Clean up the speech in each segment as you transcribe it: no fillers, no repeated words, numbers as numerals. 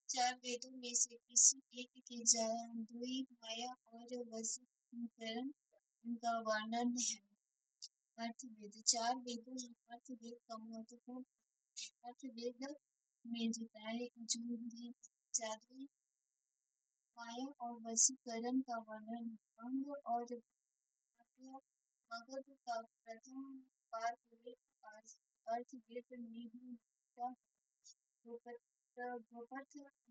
चार वेदों में से किसी एक के जादुई माया और वशीकरण का वर्णन है। अर्थवेद। चार वेदों में अर्थवेद का महत्वपूर्ण। अर्थवेद में जिताए जो भी जादुई माया और वशीकरण का वर्णन है। अंग और मगध का प्रथम बार उल्लेख अर्थवेद में भी मिलता है। ध्रुपद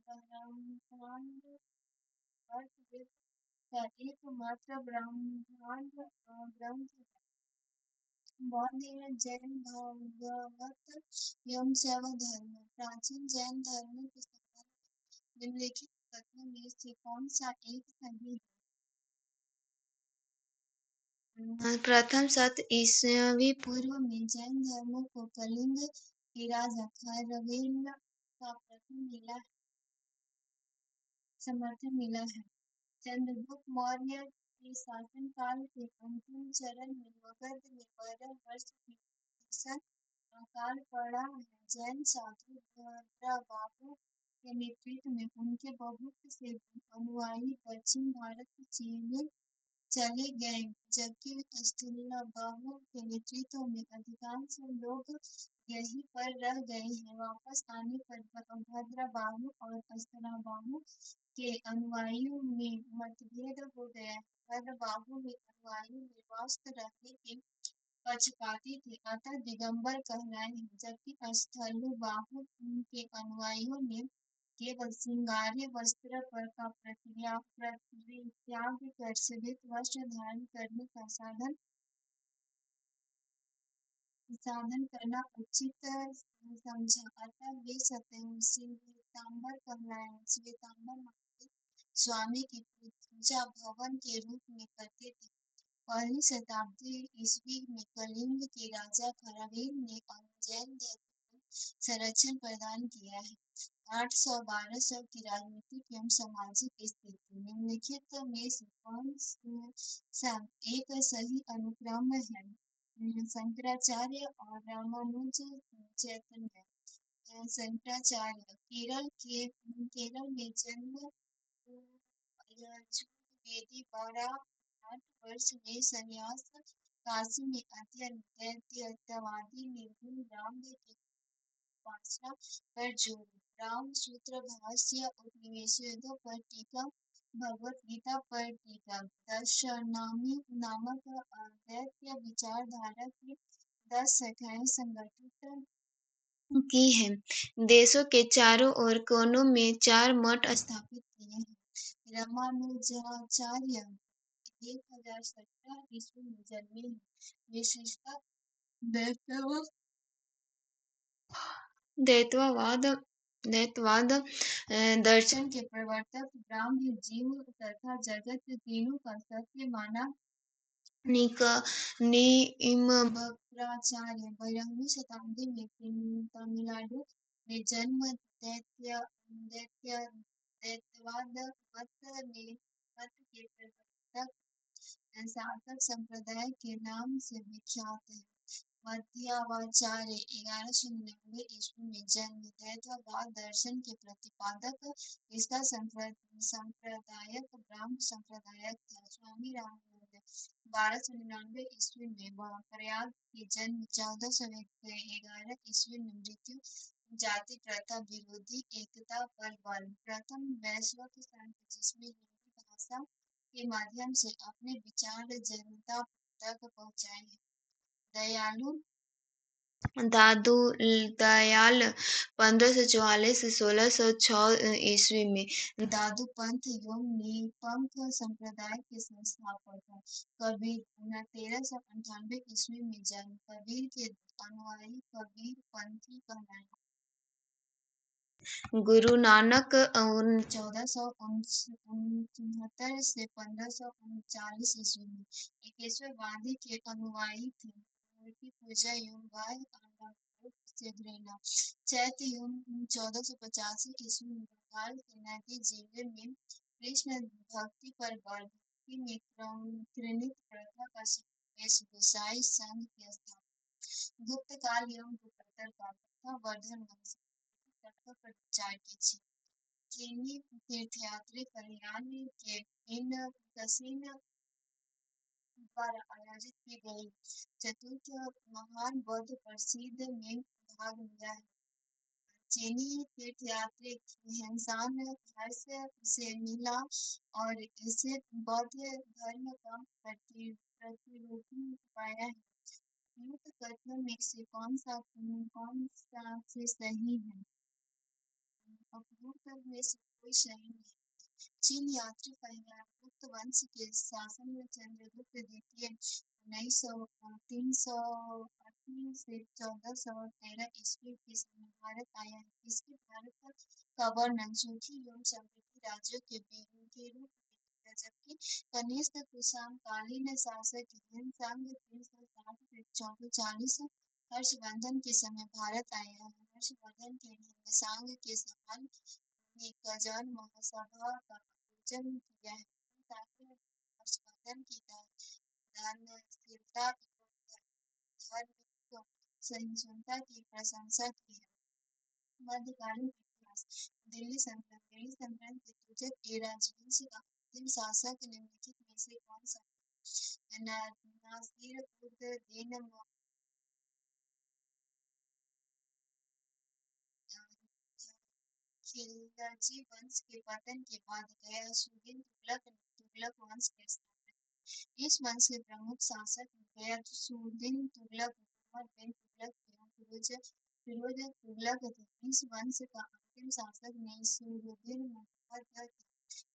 ब्रह्मांड अर्थवेद का एकमात्र ब्रह्मांड ग्रंथ है। बौद्ध जैन भागवत एवं शैव धर्म। प्राचीन जैन धर्म के संबंध निम्नलिखित कथनों में से कौन सा एक सही है? प्रथम शत ईस्वी पूर्व में जैन धर्म को कलिंग के राजा खरवेल का प्रथम समर्थन मिला है। चंद्रगुप्त मौर्य के शासनकाल के अंतिम चरण में मगध में 12 वर्ष की भीषण अकाल पड़ा है। जैन साधु भद्रबाहु के नेतृत्व में उनके बहुत से अनुयायी दक्षिण भारत चीन चले गए, जबकि अष्टबाहु के नेतृत्व में अधिकांश लोग यहीं पर रह गए हैं। वापस आने पर भद्रबाहु और अष्टबाहु के अनुयायियों में मतभेद हो गया। भद्रबाहु के अनुयायी निर्वास्त रहने के पक्षपाती थे, अतः दिगंबर कहलाए हैं, जबकि अष्टबाहु के अनुयायियों ने केवल श्रृंगार्य वस्त्र पर का परित्याग कर श्वेत वस्त्र धारण करने का साधन करना उचित समझा, अतः वे श्वेतांबर कहलाए। श्वेतांबर स्वामी की पूजा भवन के रूप में करते थे। पहली शताब्दी ईस्वी में कलिंग के राजा खरवेल ने जैन धर्म को संरक्षण प्रदान किया है। 800-1200 की राजनीतिक एवं सामाजिक स्थिति निम्नलिखित में से कौन सा एक सही अनुक्रम है? शंकराचार्य और रामानुज चैतन्य। शंकराचार्य केरल में जन्म वेदी 12 वर्ष में संन्यास काशी में अध्ययन दैत्यवादी निर्गुण राम की उपासना पर जोर। राम सूत्र भाष्य उपनिषदों पर टीका भगवत गीता पर टीका। दशनामी नामक दैत्य विचारधारा की 10 शाखाएं संगठित की हैं। देशों के चारों ओर कोनों में 4 मठ स्थापित किए हैं। रामानुजाचार्य 1017 ईस्वी में जन्मे हैं। विशिष्टता दैत्यवाद दर्शन के प्रवर्तक, ब्रह्म जीव तथा जगत तीनों का सत्य माना निम्बार्काचार्य 12वीं शताब्दी में तमिलनाडु में जन्म दैत्यवाद मत के प्रवर्तक साधक संप्रदाय के नाम से विख्यात है। मध्वाचार्य 1199 ईस्वी में जन्म दैत्यवाद दर्शन के प्रतिपादक, इसका संप्रदायक ब्रह्म संप्रदायक था। स्वामी रामानंद 1299 ईस्वी में प्रयाग के जन्म 1411 ईस्वी में मृत्यु। जाति प्रथा विरोधी, एकता पर बल। प्रथम वैश्विक संत जिसमें हिंदी भाषा के माध्यम से अपने विचार जनता तक पहुँचाए हैं। दयाल 1544-1606 ईस्वी में दादू पंथ एवं निपंथ संप्रदाय के संस्थापक हैं। कबीर 1398 ईस्वी में जन्म। कबीर के अनुयायी कबीर पंथी कहलाए। गुरु नानक 1469 से 1539 ईस्वी में 21वें के अनुयायी थे। मूर्ति पूजा एवं गाय से घृणा। चैत्र 1485 ईस्वी में बंगाल के नदी जिले में कृष्ण भक्ति पर बल। भक्ति में घृणित प्रथा का समावेश। गोसाई संघ की स्थापना। गुप्त काल एवं गुप्ततर काल तथा वर्धन वंश तट पर प्रचार की। चीनी तीर्थयात्री कल्याण के इन कसीन द्वारा आयोजित की गई चतुर्थ महान बौद्ध प्रसिद्ध में भाग लिया है। चीनी तीर्थयात्री ह्वेनसांग हर्ष से मिला और इसे बौद्ध धर्म का प्रतिरूप पाया है। युक्त कथनों में से कौन सा से सही है? उपयुक्त में से कोई सही नहीं। चीन यात्री कल्याण गुप्त वंश के शासन में चंद्रगुप्त द्वितीय 380 से 1413 ईस्वी के समय भारत आया है। इसके भारत का वर्णन सूखी एवं समृद्धि राज्यों के रूप में किया, जबकि कनिष्क कुषाणकालीन शासक ह्वेनसांग 360 से 1440 हर्षवर्धन के समय भारत आया है। हर्षवर्धन के ह्वेनसांग के समान ने कजन महासभा का आयोजन किया है, ताकि हर्षवर्धन की दानशीलता एवं धार्मिक सहिष्णुता की प्रशंसा की है। मध्यकालीन इतिहास दिल्ली सल्तनत के तुर्क ए राजवंश का अंतिम शासक निम्नलिखित में से कौन सा है? नासिर उद दीन खिलजी वंश के पतन के बाद गयासुद्दीन तुगलक वंश की स्थापना। इस वंश के प्रमुख शासक गयासुद्दीन तुगलक मोहम्मद बिन तुगलक एवं फिरोज तुगलक थे। इस वंश का अंतिम शासक नसीरुद्दीन मोहम्मद था।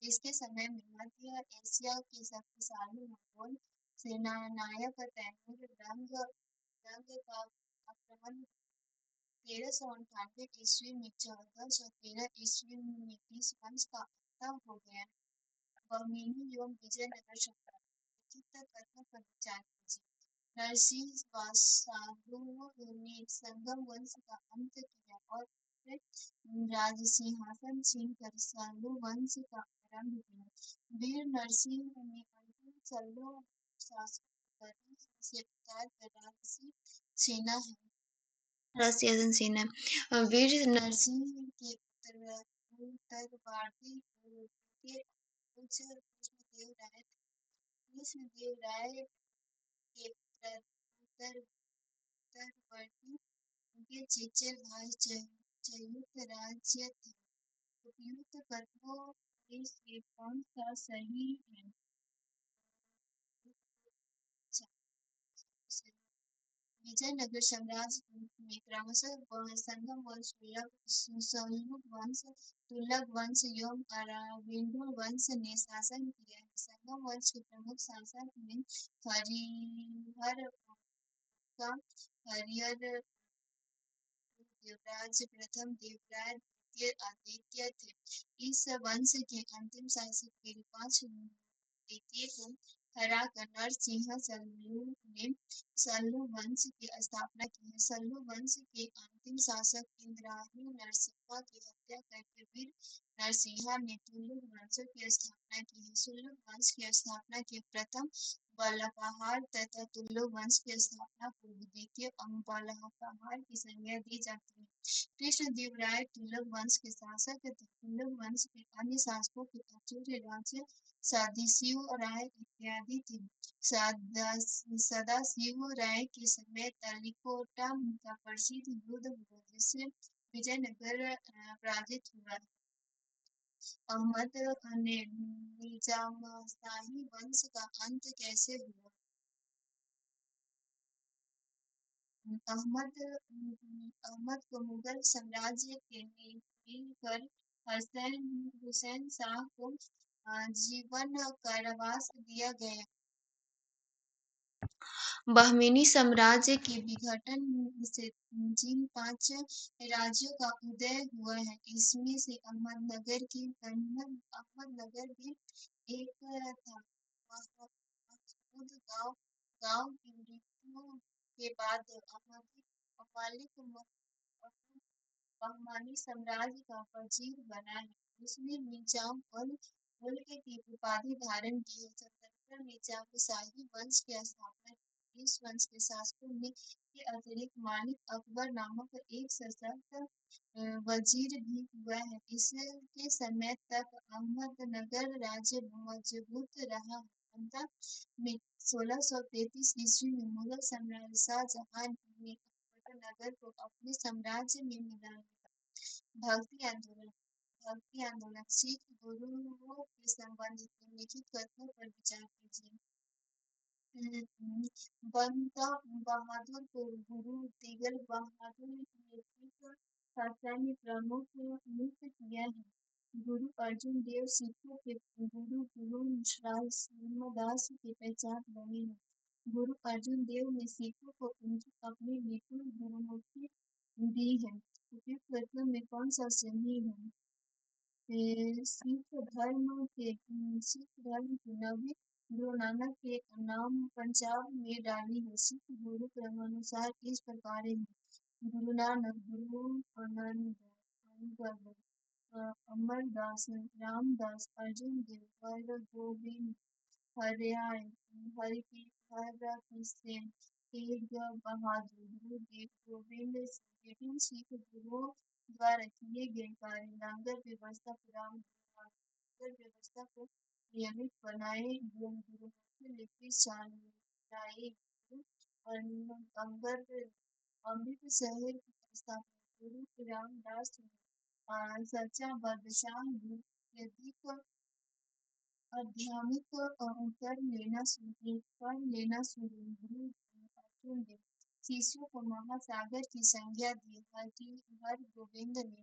इसके समय में मध्य एशिया के शक्तिशाली मंगोल सेनानायक तैमूर लंग का आक्रमण 1398 ईस्वी में 1413 ईस्वी में इस वंश का अंत हो गया। बहमीनी एवं विजयनगर साम्राज्य लिखित कथनों पर विचार कीजिए। नरसिंह शाहू ने संगम वंश का अंत किया और फिर राजसिंहासन छीनकर सल्लू वंश का आरंभ किया। वीर नरसिंह ने अंतिम सल्लू शासक गद्दी से उतार कर राजसिंहासन सेना वीर नरसिंह के उत्तरवर्ती के उच्च कृष्णदेव राय के उत्तरवर्ती उनके चचेरे भाई संयुक्त राज्य थे। उपयुक्त कथनों में से कौन सा सही है? विजयनगर साम्राज्य में क्रमशः संगम वंश, सल्लू वंश, तुगलक वंश एवं अराविडो वंश ने शासन किया है। संगम वंश के प्रमुख शासक में हरिहर का हरिहर देवराज प्रथम, देवराय द्वितीय, आदित्य थे। इस वंश के अंतिम शासक वीरपाल द्वितीय को हराकर नरसिंह सल्लू ने सल्लू वंश की स्थापना की है। सल्लू वंश के अंतिम शासक इंद्राणी नरसिम्हा की हत्या करके वीर नरसिंहा ने तुगलक वंश की स्थापना की है। तुगलक वंश की स्थापना के प्रथम बलपहाड़ तथा तुगलक वंश की स्थापना को द्वितीय बलपहाड़ की संज्ञा दी जाती है। कृष्णदेवराय तुगलक वंश के शासक थे। तुगलक वंश के अन्य शासकों के अचूर्य राज्य सदाशिव राय इत्यादि थे। सदाशिव राय के समय तलिकोटा का प्रसिद्ध युद्ध हुआ, जिससे विजयनगर पराजित हुआ। अहमद निजामशाही वंश का अंत कैसे हुआ? अहमद को मुगल साम्राज्य के मिलकर हुसैन शाह को जीवन कारावास दिया गया। बहमीनी साम्राज्य के विघटन से जिन 5 राज्यों का उदय हुआ है, इसमें से अहमदनगर भी एक था। महमूद गांव की मृत्यु के बाद ममालिक बहमानी साम्राज्य का वजीर बना है। उसने निजाम उल मुल्क की उपाधि धारण की है। स्वतंत्र निजामशाही वंश की स्थापना इस वंश के शासकों में के अतिरिक्त मालिक अकबर नामक एक सशक्त वजीर भी हुआ है। इसके समय तक अहमदनगर राज्य मजबूत रहा। अंत में 1633 ईस्वी में मुगल सम्राट शाहजहां ने अहमदनगर को अपने साम्राज्य में मिला लिया। भक्ति आंदोलन भक्ति आंदोलन सिख गुरुओं के संबंधित निम्नलिखित कथनों पर विचार कीजिए। बंदा बहादुर को गुरु तेगल बहादुर ने सिख का सैन्य प्रमुख नियुक्त किया है। गुरु अर्जुन देव सिखों के गुरु रामदास की पहचान बने हैं। गुरु अर्जुन देव ने सिखों को उनकी अपनी निपुण गुरुमुखी दी है। उपयुक्त कथनों में कौन सा सही है? सिख धर्म की नवी गुरु नानक के नाम पंजाब में डाली है। सिख गुरु क्रमानुसार इस प्रकार है: गुरु नानक, गुरु आनंद, अंगद, अमरदास, रामदास, अर्जुन देव, हरगोविंद, हरकिशन, तेग बहादुर, गुरुदेव गोविंद सिंह। विभिन्न सिख गुरुओं द्वारा किए गए कार्य लंगर व्यवस्था को नियमित बनाए एवं गुरुमुखी लिपि चलाए। गुरु अमृतसर की स्थापना गुरु रामदास ने सच्चा बादशाह यदि आध्यात्मिक कर लेना शुरू। गुरु अर्जुन देव शिष्यों को महासागर की संज्ञा दी। हरगोविंद ने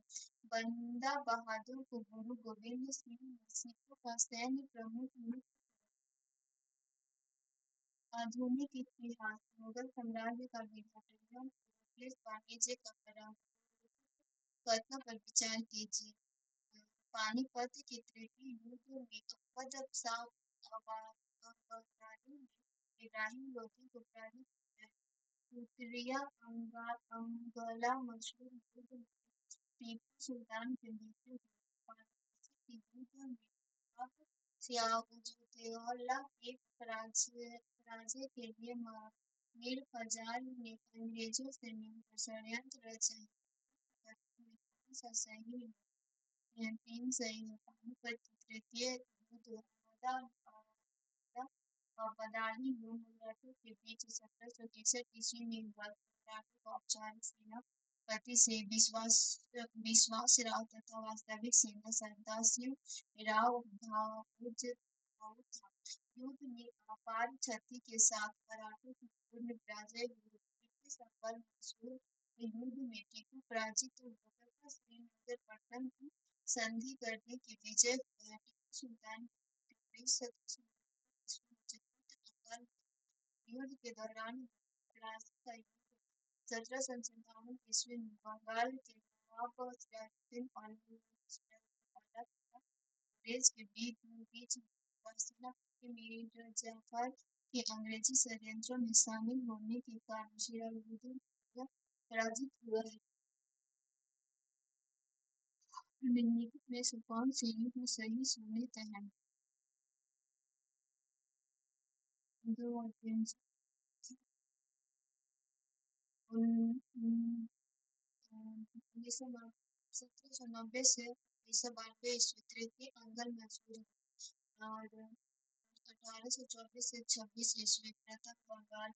बंदा बहादुर को गुरु गोविंद सिंह ने सिखों का सैन्य प्रमुख नियुक्त। आधुनिक इतिहास मुगल साम्राज्य का विभाजन एवं वाणिज्य का प्रारंभ। कथनों पर विचार कीजिए। पानीपत के तृतीय युद्ध में अहमद शाह अब्दाली ने इब्राहिम लोदी को पराजित किया। उत्तरीय अंगोला मशहूर युद्ध में टीपू सुल्तान की मृत्यु हुई। वाराणसी के युद्ध में नवाब सिराजुद्दौला के पराजय के लिए मीर फजल ने अंग्रेजों से मिलकर षड्यंत्र रचा। कौन सा सही है? 3 सही है। पानीपत की तृतीय युद्ध अब्दाली एवं मराठों के बीच 1763 ईस्वी में हुआ। मराठों का औपचारिक सेनापति से विश्वास राव तथा वास्तविक सेना सदाशिव राव भाऊद था। युद्ध में अपार क्षति के साथ मराठों की पूर्ण पराजय हुई। ब्रिटिश अकबर मैसूर के युद्ध में टीपू पराजित होकर श्रीरंगपट्टनम की संधि करने की विजय हुआ। टीपू सुल्तान युद्ध के दौरान प्लासी का युद्ध 1757 ईस्वी में बंगाल के नवाब सिराजुद्दौला और अंग्रेज के बीच सेनापति मीर जाफर के अंग्रेजी षड्यंत्रों में शामिल होने के कारण सिराजुद्दौला पराजित हुआ। निम्नलिखित में से कौन से युद्ध सही सुनित है? 2 और 3 1790 से 1992 ईस्वी तृतीय अंगल मजबूरी और 1824 से 26 ईस्वी प्रथम बंगाल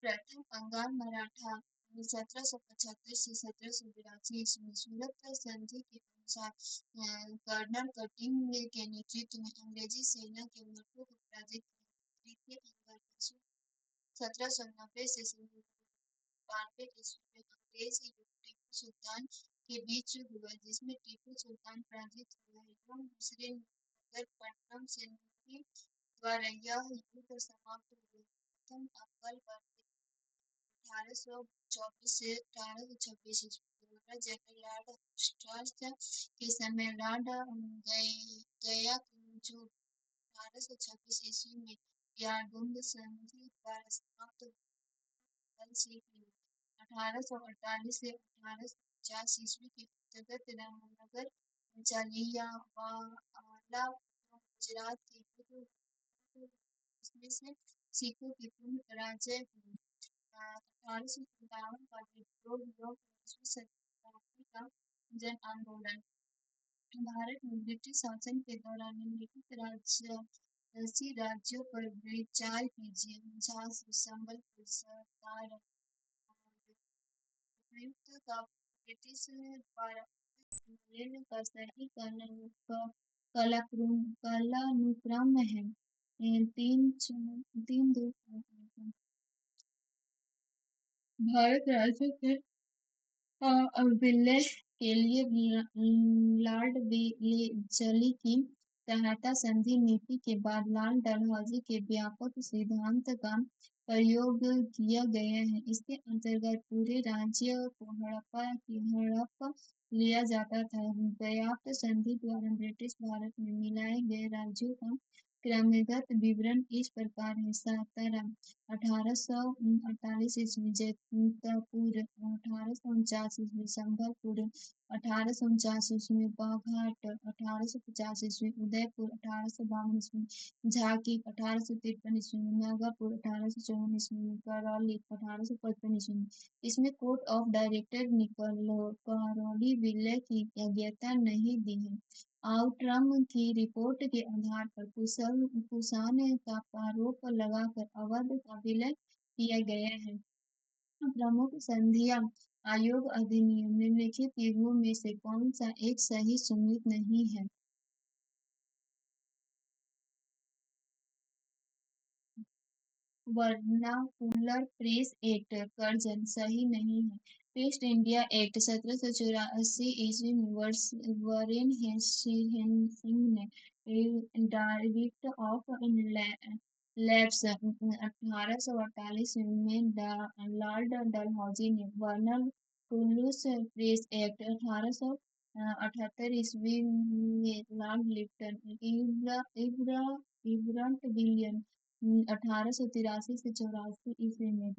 प्रथम बंगाल मराठा 1775 से 1782 ईस्वी। सूरत संधि के अनुसार कर्नल कटिंग के नेतृत्व में अंग्रेजी सेना के मराठों को पराजित किया। तृतीय अंगल 1790 से 92 ईस्वी में अंग्रेज टीपू सुल्तान के बीच हुआ, जिसमें टीपू सुल्तान पराजित हुआ एवं दूसरे नगरपट्टनम सेनापति द्वारा यह युद्ध समाप्त हुआ। प्रथम अंगल 1824 से 1826 ईस्वी जनरल लॉर्ड हस्टर्स के समय लॉर्ड गया जो 1826 ईस्वी में यारदुंग संधि द्वारा समाप्त हुआ। 1848 से 1850 ईस्वी के अंतर्गत रामनगर जालियांवाला गुजरात के युद्ध इसमें से सिखों की पूर्ण पराजय हुई। 1857 का विद्रोह युवा उन्नीसवीं शताब्दी का जन आंदोलन। भारत में ब्रिटिश शासन के दौरान निम्नलिखित राज्यों पर विचार कीजिए: झांसी, संबलपुर, सातारा, संयुक्त का ब्रिटिश द्वारा विलय का सही कालानुक्रम है। तीन दो भारत राज्य के विलय के लिए लॉर्ड वेलेस्ली की सहायता संधि नीति के बाद लाल डलहौजी के व्यापक सिद्धांत का प्रयोग किया गया है। इसके अंतर्गत पूरे राज्य को हड़प लिया जाता था। व्याप्त संधि द्वारा ब्रिटिश भारत में मिलाए गए राज्यों का क्रमगत विवरण इस प्रकार है: सातारा 1848 ईस्वी, जैतापुर 1849 ईस्वी, संबलपुर 1849 ईस्वी, बाघाट 1850 ईस्वी, उदयपुर 1852 ईस्वी, झांकी 1853 ईस्वी, नागौर 1854 ईस्वी, करौली 1855 ईस्वी। इसमें कोर्ट ऑफ डायरेक्टर ने करौली विलय की योग्यता नहीं दी है। आउट्रम की रिपोर्ट के आधार पर कुषाण का आरोप लगाकर अवध का विलय किया गया है। प्रमुख संधियां आयोग अधिनियम निम्नलिखित युगों में से कौन सा एक सही सुमित नहीं है? वर्नाकुलर प्रेस एक्ट कर्जन सही नहीं है। ईस्ट इंडिया एक्ट 1784 ईस्वी में वॉरेन हेस्टिंग्स ने डायरेक्ट ऑफ लैप्स 1848 में लॉर्ड डलहौजी ने वर्नाकुलर प्रेस एक्ट 1878 ईस्वी में लॉर्ड लिप्टन इब्रंट विलियम 1883 से 84 ईस्वी में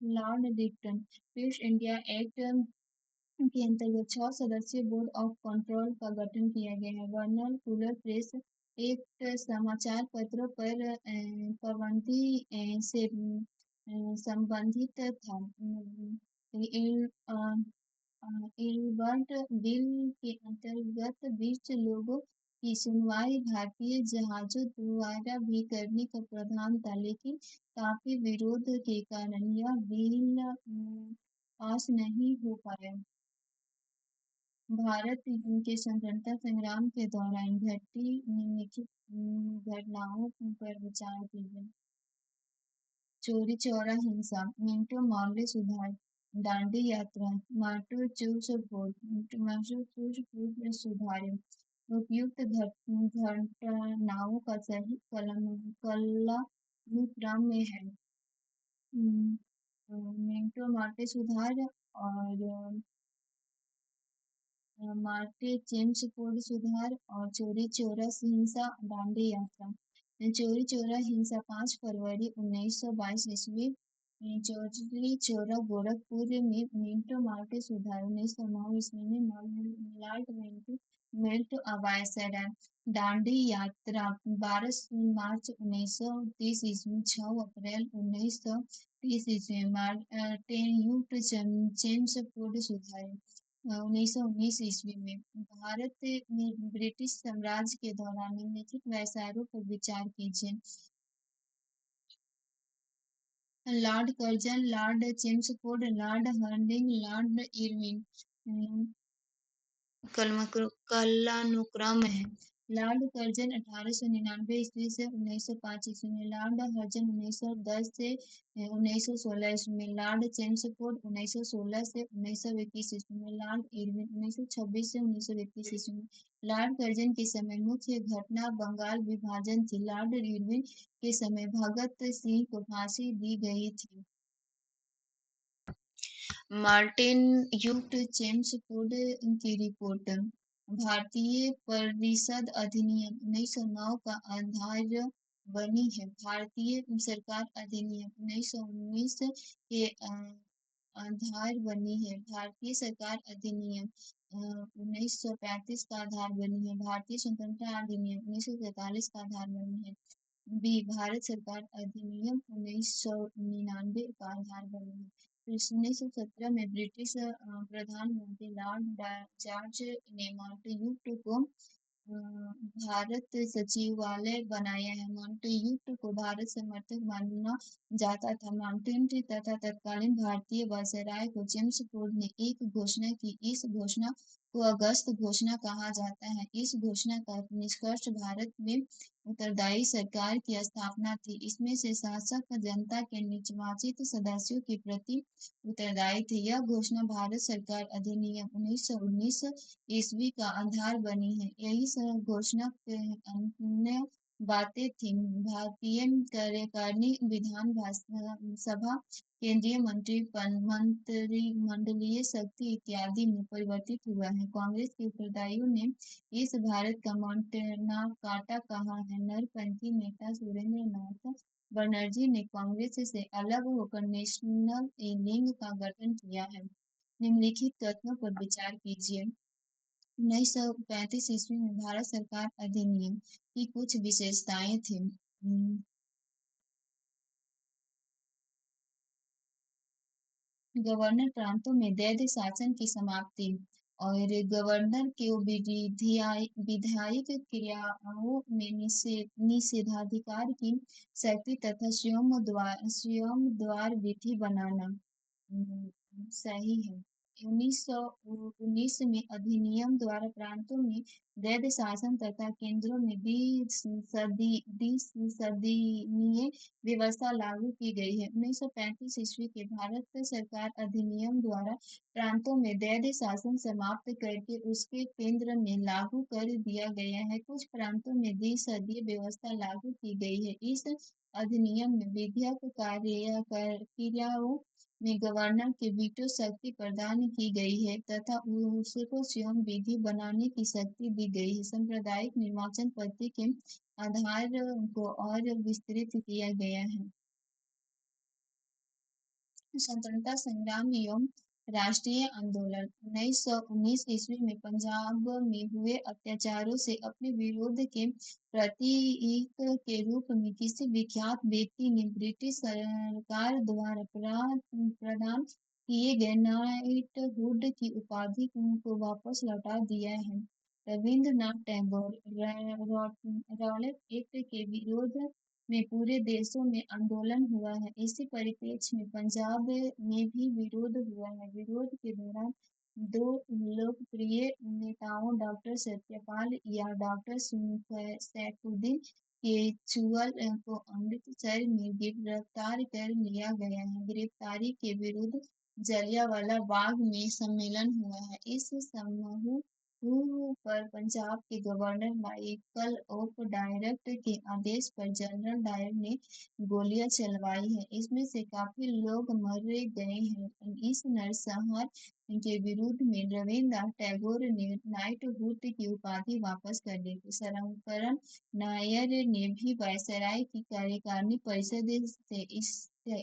Lord Lipton. East India act के अंतर्गत 6 सदस्यीय बोर्ड ऑफ कंट्रोल का गठन किया गया है। वर्नाकुलर प्रेस एक्ट समाचार पत्रों पर पाबंदी से संबंधित था। इल्बर्ट बिल के अंतर्गत 20 लोगों की सुनवाई भारतीय जहाजों द्वारा भी करने का प्रावधान था, लेकिन काफी विरोध के कारण यह बिल पास नहीं हो पाया। भारत के स्वतंत्रता संग्राम के दौरान घटी निम्नलिखित घटनाओं पर विचार कीजिए: चोरी चौरा हिंसा, मिंटो मामले सुधार, दांडी यात्रा, मास्साचुसेट्स सुधारे। उपयुक्त घटनाओं का सही कालानुक्रम में है। मिंटो मार्टे सुधार और मार्टे चेम्सफोर्ड सुधार और चोरी चौरा हिंसा, दांडी यात्रा। चोरी चौरा हिंसा 5 फरवरी 1922 ईस्वी, चोरी चौरा गोरखपुर में मिंटो मार्टे सुधार 1909 ईस्वी में लॉर्ड मिंटो अवायसरा। दांडी यात्रा 12 मार्च 1930 ईस्वी, 6 अप्रैल 1930 ईस्वी, मार्टे चेम्सफोर्ड सुधार 1919 ईस्वी में। भारत में ब्रिटिश साम्राज्य के दौरान निम्नलिखित वायसरायों पर विचार कीजिए: Lord Curzon, Lord Chelmsford, Lord Hardinge, Lord Irwin. कालानुक्रम है। लॉर्ड कर्जन 1899 ईस्वी से 1905 ईस्वी में, लॉर्ड हर्जन 1910 से 1916 ईस्वी में, लॉर्ड चेम्सफोर्ड 1916 से 1921 ईस्वी में, लॉर्ड इरविन 1926 से 1921 ईस्वी में। लॉर्ड कर्जन के समय मुख्य घटना बंगाल विभाजन थी। लॉर्ड इरविन के समय भगत सिंह को फांसी दी गई थी। मार्टिन युक्त चेम्सफोर्ड की रिपोर्ट भारतीय परिषद अधिनियम 1909 का आधार बनी है। भारतीय सरकार अधिनियम 1919 के आधार बनी है। भारतीय सरकार अधिनियम 1935 का आधार बनी है। भारतीय स्वतंत्रता अधिनियम 1947 का आधार बनी है। बी भारत सरकार अधिनियम 1999 का आधार बनी है। फिर 1917 में ब्रिटिश प्रधानमंत्री लॉर्ड जॉर्ज ने माउंटेन्यू को भारत सचिवालय बनाया है। माउंटेन्यू को भारत समर्थक माना जाता था। माउंटेन तथा तत्कालीन भारतीय वायसराय को जेम्स फोर्ड ने एक घोषणा की। इस घोषणा को अगस्त घोषणा कहा जाता है। इस घोषणा का निष्कर्ष भारत में उत्तरदायी सरकार की स्थापना थी। इसमें से शासक जनता के निर्वाचित सदस्यों के प्रति उत्तरदायी थे। यह घोषणा भारत सरकार अधिनियम 1919 ईस्वी का आधार बनी है। यही घोषणा के अन्य बातें थी। भारतीय कार्यकारिणी विधान सभा केंद्रीय मंत्रिमंडलीय शक्ति इत्यादि में परिवर्तित हुआ है। कांग्रेस के उत्तरदायियों ने इस भारत का मोंटेना कार्टा कहा है। नरपंथी नेता सुरेंद्र नाथ बनर्जी ने कांग्रेस से अलग होकर नेशनल लीग का गठन किया है। निम्नलिखित तथ्यों पर विचार कीजिए। 1935 ईस्वी में भारत सरकार अधिनियम की कुछ विशेषताएं थी। गवर्नर प्रांतों में वैध शासन की समाप्ति और गवर्नर के विधायिक क्रियाओं में निषेधाधिकार की शक्ति तथा स्वयं द्वार विधि बनाना सही है। 1919 में अधिनियम द्वारा प्रांतों में वैध शासन तथा केंद्रों में द्विसदनीय व्यवस्था लागू की गई है। 1935 ईस्वी के भारत सरकार अधिनियम द्वारा प्रांतों में वैध शासन समाप्त करके उसके केंद्र में लागू कर दिया गया है। कुछ प्रांतों में द्विसदनीय व्यवस्था लागू की गई है। इस अधिनियम में विधिक क्रियाओं में गवर्नर के वीटो शक्ति प्रदान की गई है तथा उसको स्वयं विधि बनाने की शक्ति दी गई है। सांप्रदायिक निर्वाचन पद्धति के आधार को और विस्तृत किया गया है। स्वतंत्रता संग्राम एवं राष्ट्रीय आंदोलन 1919 ईस्वी में पंजाब में हुए अत्याचारों से अपने विरोध के प्रतीक के रूप में किसी विख्यात व्यक्ति ने ब्रिटिश सरकार द्वारा प्रदान किए गए नाइटहुड की उपाधि को वापस लौटा दिया है। रविंद्रनाथ टैगोर रॉलेट एक्ट के विरोध में पूरे देशों में आंदोलन हुआ है। इसी परिप्रेक्ष्य में पंजाब में भी विरोध हुआ है। विरोध के दौरान दो लोकप्रिय नेताओं डॉक्टर सत्यपाल या डॉक्टर सैफुद्दीन केजरीवाल को अमृतसर में गिरफ्तार कर लिया गया है। गिरफ्तारी के विरुद्ध जलियांवाला बाग में सम्मेलन हुआ है। इस समूह पर पंजाब के गवर्नर माइकल ऑफ डायरेक्ट के आदेश पर जनरल डायर ने गोलियां चलवाई है। इसमें से काफी लोग मर गए हैं। इस नरसंहार के विरुद्ध में रविन्द्रनाथ टैगोर ने नाइटहुड की उपाधि वापस कर ली थी। शंकरन नायर ने भी वायसराय की कार्यकारिणी परिषद से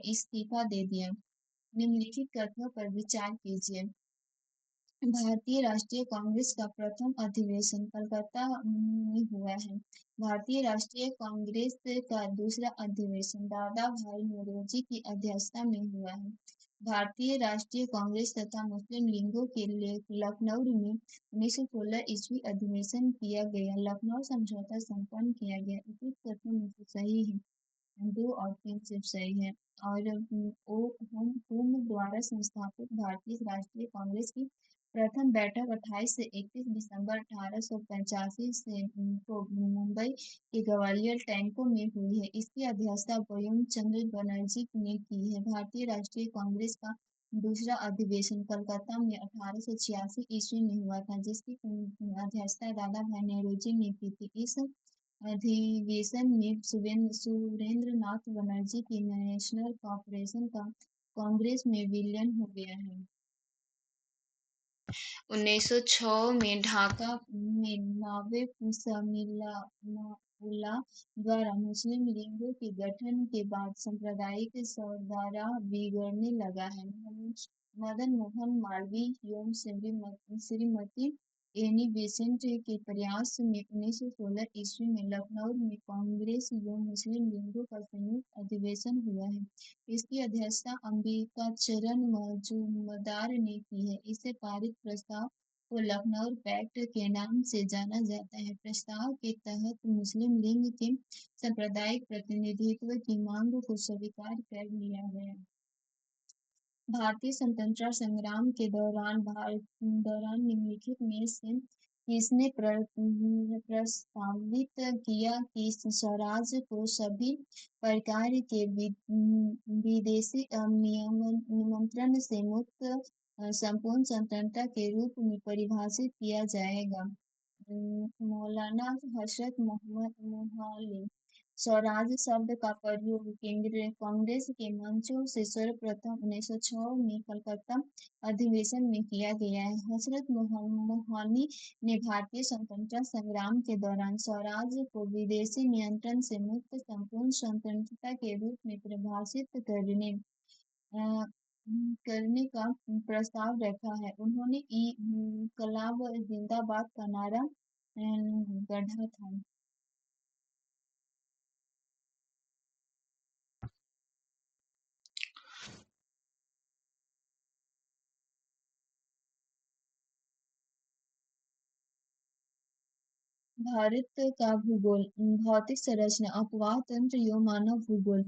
इस्तीफा दे दिया। निम्नलिखित कथनों पर विचार कीजिए। भारतीय राष्ट्रीय कांग्रेस का प्रथम अधिवेशन कलकत्ता में हुआ है। भारतीय राष्ट्रीय कांग्रेस का दूसरा अधिवेशन दादा भाई नौरोजी की अध्यक्षता में हुआ है। भारतीय राष्ट्रीय कांग्रेस तथा मुस्लिम लीगों के लखनऊ में 1916 ईस्वी अधिवेशन किया गया। लखनऊ समझौता संपन्न किया गया। उपयुक्त कथनों में से सही है 2 और 3 सिर्फ सही है। और होम द्वारा संस्थापित भारतीय राष्ट्रीय कांग्रेस की प्रथम बैठक 28 से 31 दिसंबर 1885 से को मुंबई के ग्वालियर टैंकों में हुई है। इसकी अध्यक्षता बंकिम चंद्र बनर्जी ने की है। भारतीय राष्ट्रीय कांग्रेस का दूसरा अधिवेशन कलकत्ता में 1886 ईस्वी में हुआ था, जिसकी अध्यक्षता दादा भाई नौरोजी ने की थी। इस अधिवेशन में सुरेंद्र नाथ बनर्जी की नेशनल कॉर्पोरेशन का कांग्रेस में विलय हो गया है। 1906 में ढाका में नवाब समीउल्लाह द्वारा मुस्लिम लीगों के गठन के बाद सांप्रदायिक सौहार्द बिगड़ने लगा है। मदन मोहन मालवीय एवं श्रीमती एनी बेसेंट के प्रयास में 1916 ईस्वी में लखनऊ में कांग्रेस एवं मुस्लिम लीगों का संयुक्त अधिवेशन हुआ है। इसकी अध्यक्षता अंबिकाचरण मजूमदार ने की है। इसे पारित प्रस्ताव को लखनऊ पैक्ट के नाम से जाना जाता है। प्रस्ताव के तहत मुस्लिम लीग के सांप्रदायिक प्रतिनिधित्व की मांग को स्वीकार कर लिया गया। भारतीय स्वतंत्रता संग्राम के दौरान निम्नलिखित में से किसने प्रस्तावित किया कि स्वराज को सभी प्रकार के विदेशी निमंत्रण से मुक्त संपूर्ण स्वतंत्रता के रूप में परिभाषित किया जाएगा? मौलाना हजरत मोहम्मद मोहाली। स्वराज शब्द का प्रयोग कांग्रेस के मंचों से सर्वप्रथम 1906 में कलकत्ता अधिवेशन में किया गया है। हजरत मोहाली ने भारतीय स्वतंत्रता संग्राम के दौरान स्वराज को विदेशी नियंत्रण से मुक्त संपूर्ण स्वतंत्रता के रूप में परिभाषित करने का प्रस्ताव रखा है। उन्होंने इनकलाब जिंदाबाद का नारा गढ़ा था। भारत का भूगोल, भौतिक संरचना, अपवाह तंत्र एवं मानव भूगोल।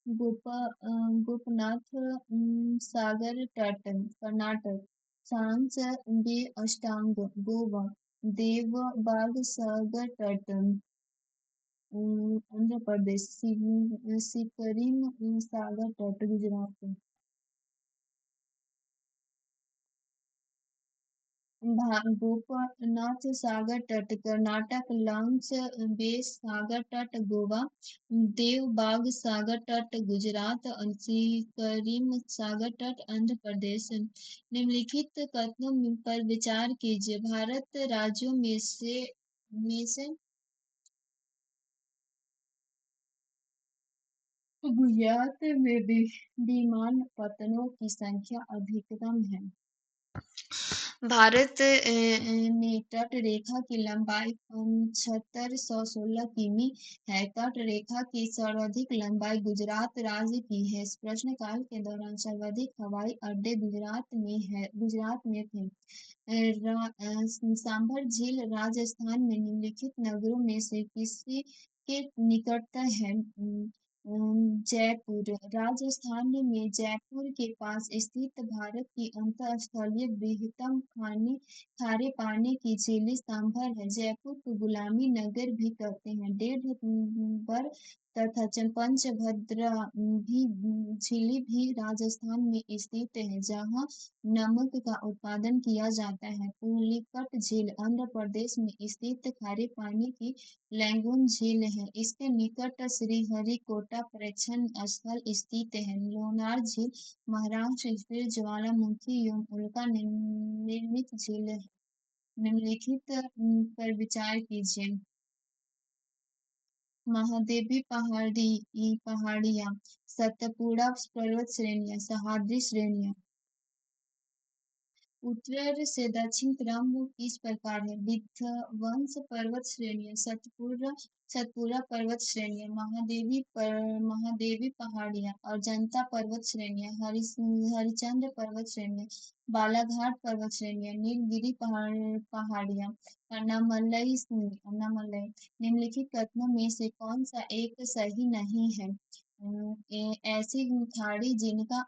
गोपनाथ सागर तट कर्नाटक, सांस बे अष्टांग गोवा, देवबाग सागर तट आंध्र प्रदेश, सिकरिम सागर तट गुजरात। गोपनाथ सागर तट कर्नाटक, लांस बे सागर तट गोवा, देवबाग सागर तट गुजरात और सिकरिम सागर तट आंध्र प्रदेश। निम्नलिखित कथनों पर विचार कीजिए। भारत राज्यों में से गुजरात में विमान पत्तनों की संख्या अधिकतम है। भारत ने तट रेखा की लंबाई 7516 किमी है। तट रेखा की सर्वाधिक लंबाई गुजरात राज्य की है। प्रश्नकाल के दौरान सर्वाधिक हवाई अड्डे गुजरात में थे। सांभर झील राजस्थान में निम्नलिखित नगरों में से किसी के निकटतम है? जयपुर। राजस्थान में जयपुर के पास स्थित भारत की अंतरस्थलीय बृहत्तम खारे पानी की झील सांभर है। जयपुर को गुलामी नगर भी कहते हैं। डेढ़ तथा पंचभद्र झील भी राजस्थान में स्थित है, जहाँ नमक का उत्पादन किया जाता है। पुलिकट झील आंध्र प्रदेश में स्थित खारे पानी की लैगून झील है। इसके निकट श्रीहरिकोटा पर्यटन स्थल स्थित है। लोनार झील महाराष्ट्र स्थित ज्वालामुखी एवं उल्का निर्मित झील है। निम्नलिखित पर विचार कीजिए। महादेवी पहाड़ियाँ, सतपुड़ा पर्वत श्रेणियाँ, सह्याद्री श्रेणियाँ। उत्तर से दक्षिण क्रम इस प्रकार है। विध्वंस पर्वत श्रेणियाँ, सतपुड़ा पर्वत श्रेणियाँ, महादेवी पहाड़ियाँ और जनता पर्वत श्रेणियाँ, हरिश्चंद्र पर्वत श्रेणियाँ, बालाघाट पर्वत श्रेणियाँ, नीलगिरी पहाड़ियाँ, अन्नामलई। निम्नलिखित कथनों में से कौन सा एक सही नहीं है? ऐसी खाड़ी जिनका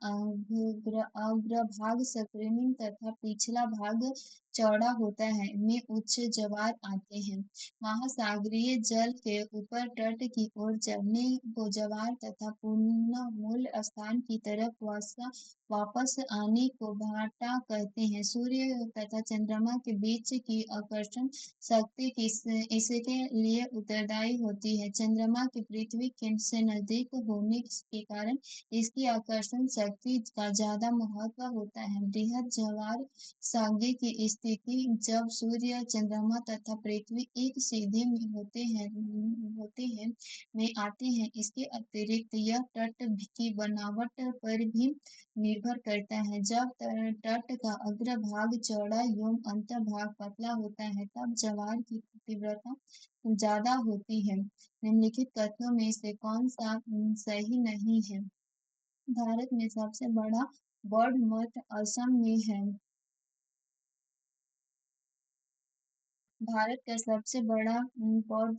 अग्रभाग संकीर्ण तथा पिछला भाग चौड़ा होता है में उच्च ज्वार आते हैं। महासागरीय जल के ऊपर तट की ओर चढ़ने को ज्वार तथा पुनः मूल स्थान की तरफ वापस आने को भाटा कहते हैं। सूर्य तथा चंद्रमा के बीच की आकर्षण शक्ति इसके लिए उत्तरदायी होती है। चंद्रमा के पृथ्वी केंद्र से नजदीक होने के कारण इसकी आकर्षण शक्ति का ज्यादा महत्व होता है। बृहद ज्वार सागर की स्थिति जब सूर्य चंद्रमा तथा पृथ्वी एक सीधे में होते हैं में आते हैं। इसके अतिरिक्त यह तट की बनावट पर भी निर्भर करता है। जब तट का अग्रभाग चौड़ा एवं अंतभाग पतला होता है तब ज्वार की तीव्रता ज्यादा होती है। निम्नलिखित कथनों में से कौन सा सही नहीं है? भारत में सबसे बड़ा बौद्ध मठ असम में है। भारत का सबसे बड़ा बौद्ध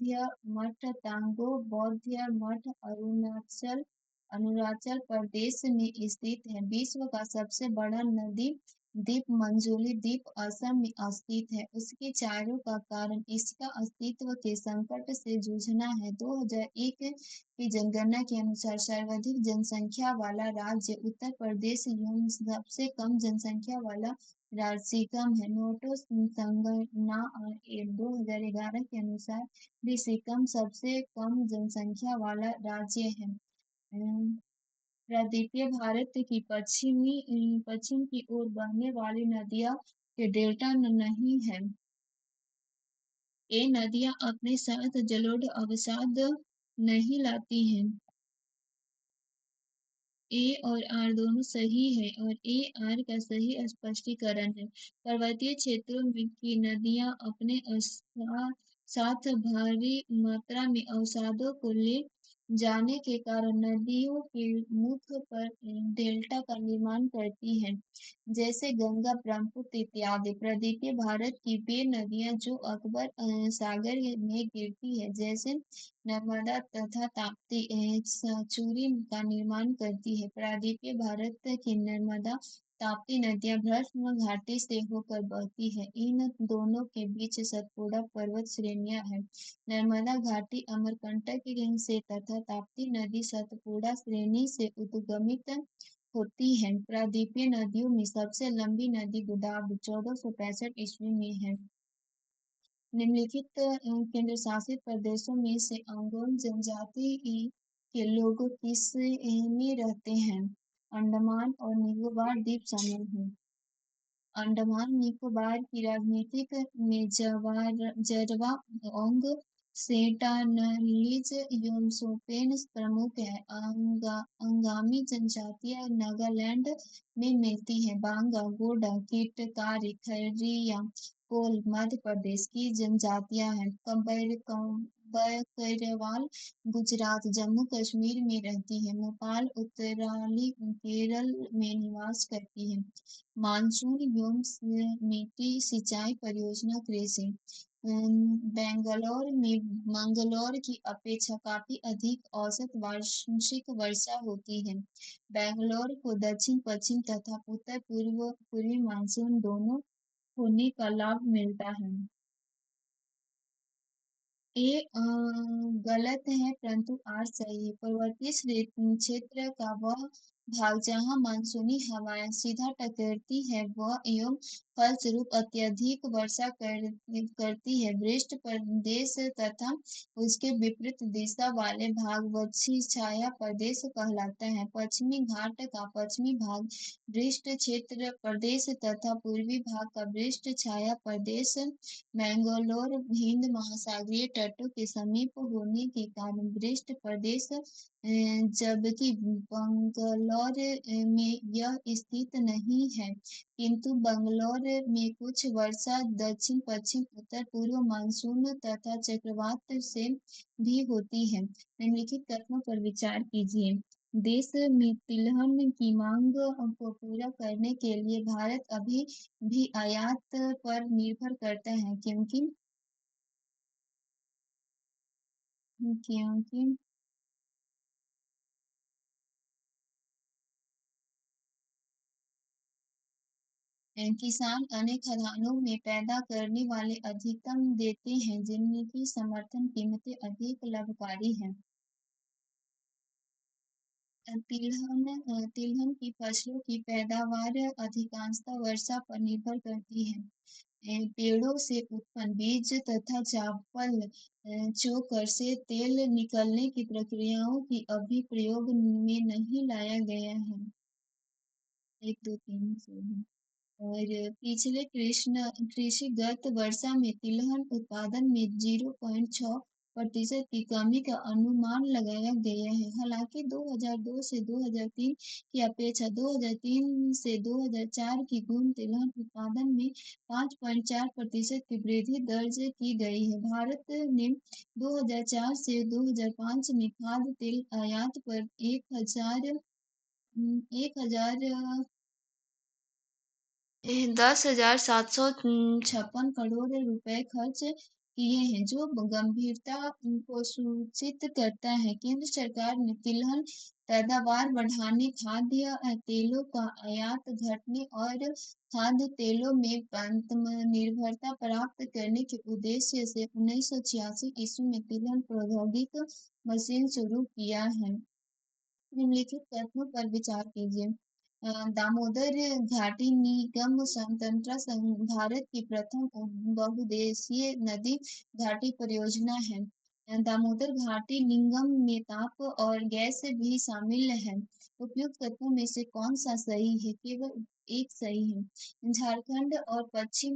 मठ तांगो बौद्ध मठ अरुणाचल प्रदेश में स्थित है। विश्व का सबसे बड़ा नदी द्वीप मंजूली द्वीप असम में स्थित है। उसके चारों का कारण इसका अस्तित्व के संकट से जूझना है। 2001 की जनगणना के अनुसार सर्वाधिक जनसंख्या वाला राज्य उत्तर प्रदेश एवं सबसे कम जनसंख्या वाला राज्य सिक्किम है। नोटो संगणना 2011 के अनुसार भी सिक्किम सबसे कम जनसंख्या वाला राज्य है। प्रायद्वीपीय भारत की पश्चिम की ओर बहने वाली नदियां के डेल्टा नहीं है। ये नदियां अपने साथ जलोढ़ अवसाद नहीं लाती हैं। ए और आर दोनों सही है और ए आर का सही स्पष्टीकरण है। पर्वतीय क्षेत्रों में की नदियां अपने साथ भारी मात्रा में अवसादों को ले जाने के कारण नदियों के मुख पर डेल्टा का निर्माण करती हैं, जैसे गंगा, ब्रह्मपुत्र इत्यादि। प्रायद्वीपीय भारत की वे नदियां जो अकबर सागर में गिरती है, जैसे नर्मदा तथा ताप्ती चूरी का निर्माण करती है। प्रायद्वीपीय भारत की नर्मदा ताप्ती नदियां भ्रष्म घाटी से होकर बहती है। इन दोनों के बीच सतपुड़ा पर्वत श्रेणियां हैं। नर्मदा घाटी अमरकंटक से तथा ताप्ती नदी सतपुड़ा श्रेणी से उद्गमित होती है। प्रायद्वीपीय नदियों में सबसे लंबी नदी गोदावरी 1465 ईस्वी में है। निम्नलिखित केंद्र शासित प्रदेशों में से अंगोल जनजाति के लोग किस में रहते हैं? अंडमान और निकोबार द्वीप समूह। अंडमान निकोबार की राजनीतिक में जरवा ओंग सेंटानलीज योमसोपेन प्रमुख है। अंगामी जनजातियां नागालैंड में मिलती हैं। बांगा, गोंडा, किटकारी, खैरिया, कोल मध्य प्रदेश की जनजातियां हैं। बकरवाल गुजरात, जम्मू कश्मीर में रहती है। नेपाल उत्तराली केरल में निवास करती है। मानसून एवं मिट्टी सिंचाई परियोजना कृषि। मंगलौर की अपेक्षा काफी अधिक औसत वार्षिक वर्षा होती है। बेंगलोर को दक्षिण पश्चिम तथा उत्तर पूर्वी मानसून दोनों होने का लाभ मिलता है। ये गलत है परंतु आर सही है। पर्वतीय क्षेत्र का वह भाग जहाँ मानसूनी हवाएं सीधा टकराती है वह एवं फलस्वरूप अत्यधिक वर्षा करती है। वृष्ट प्रदेश तथा उसके विपरीत दिशा वाले भाग वृक्षी छाया प्रदेश कहलाता है। पश्चिमी घाट का पश्चिमी भाग वृष्ट क्षेत्र प्रदेश तथा पूर्वी भाग का वृष्ट छाया प्रदेश मैंगलोर हिंद महासागरीय तटों के समीप होने के कारण वृष्ट प्रदेश, जबकि बंगलौर में यह स्थित नहीं है, किंतु बंगलौर में कुछ वर्षा दक्षिण पश्चिम उत्तर पूर्व मानसून तथा चक्रवात से भी होती है। निम्नलिखित कथनों पर विचार कीजिए। देश में तिलहन की मांग को पूरा करने के लिए भारत अभी भी आयात पर निर्भर करता है, क्योंकि क्योंकि किसान अन्य खदानों में पैदा करने वाले अधिकतम देते हैं जिनकी समर्थन कीमतें अधिक लाभकारी हैं। तिलहन की फसलों की पैदावार अधिकांशतः वर्षा पर निर्भर करती है। पेड़ों से उत्पन्न बीज तथा चावल चोकर से तेल निकलने की प्रक्रियाओं की अभी प्रयोग में नहीं लाया गया है। 1, 2, 3 से और पिछले कृषिगत वर्षा में तिलहन उत्पादन में 0.6% की कमी का अनुमान लगाया गया है। हालांकि 2002 से 2003 की अपेक्षा 2003 से 2004 की गुण तिलहन उत्पादन में 5.4% की वृद्धि दर्ज की गई है। भारत ने 2004 से 2005 में खाद्य तेल आयात पर 10,756 करोड़ रुपए खर्च किए हैं, जो गंभीरता को सूचित करता है। केंद्र सरकार ने तिलहन पैदावार बढ़ाने, खाद्य तेलों का आयात घटाने और खाद्य तेलों में आत्मनिर्भरता प्राप्त करने के उद्देश्य से 1986 ईस्वी में तिलहन प्रौद्योगिक मिशन शुरू किया है। निम्नलिखित तथ्यों पर विचार कीजिए। दामोदर घाटी निगम स्वतंत्रता संघ भारत की प्रथम बहुउद्देशीय नदी घाटी परियोजना है। दामोदर घाटी निगम में ताप और गैस भी शामिल है। उपयुक्त तत्वों में से कौन सा सही है? केवल एक सही है। झारखंड और पश्चिम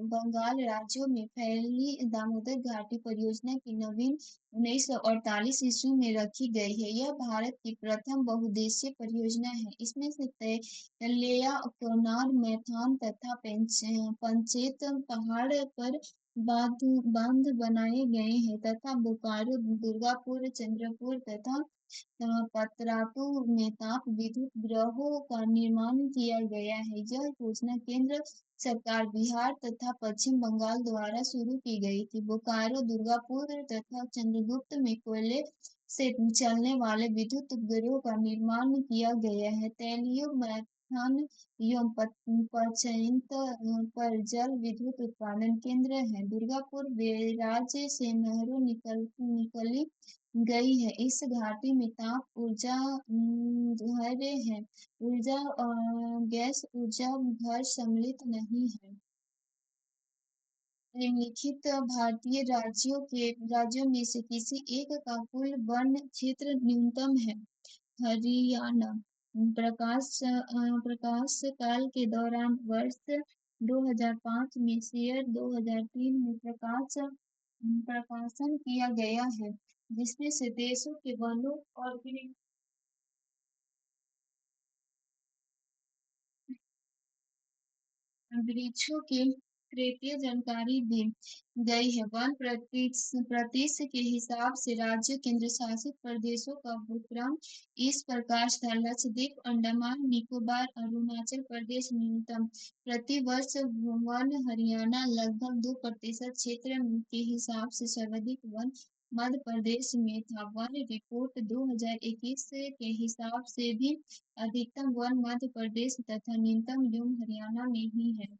बंगाल राज्यों में फैली दामोदर घाटी परियोजना की नवीन 1948 ईस्वी में रखी गई है। यह भारत की प्रथम बहुउद्देशीय परियोजना है। इसमें से तैलिया, कोनार, मैथान तथा पंचेत पहाड़ पर बांध बनाए गए हैं तथा बोकारो, दुर्गापुर, चंद्रपुर तथा पतरातू में ताप विद्युत गृहों का निर्माण किया गया है। यह योजना केंद्र सरकार, बिहार तथा पश्चिम बंगाल द्वारा शुरू की गई थी। बोकारो, दुर्गापुर तथा चंद्रगुप्त में कोयले से चलने वाले विद्युत गृहों का निर्माण किया गया है। तैलियों, मैथान एवं पंचेत पर जल विद्युत उत्पादन केंद्र है। दुर्गापुर बैराज से नहरों निकली गई है। इस घाटी में ताप ऊर्जा घर है। ऊर्जा गैस ऊर्जा घर सम्मिलित नहीं है। निम्नलिखित भारतीय राज्यों में से किसी एक का कुल वन क्षेत्र न्यूनतम है? हरियाणा। प्रकाश काल के दौरान वर्ष 2005 में शेयर 2003 में प्रकाशन किया गया है, जिसमें से देशों के वनों और वृक्षों की कृतीय जानकारी दी गई है। वन प्रतिश के हिसाब से राज्य केंद्र शासित प्रदेशों का भूक्रम इस प्रकार था: लक्षद्वीप, अंडमान निकोबार, अरुणाचल प्रदेश न्यूनतम प्रति वर्ष वन, हरियाणा लगभग 2% क्षेत्र के हिसाब से सर्वाधिक वन मध्य प्रदेश में था। वन रिपोर्ट 2021 के हिसाब से भी अधिकतम वन मध्य प्रदेश तथा न्यूनतम यूं हरियाणा में ही है।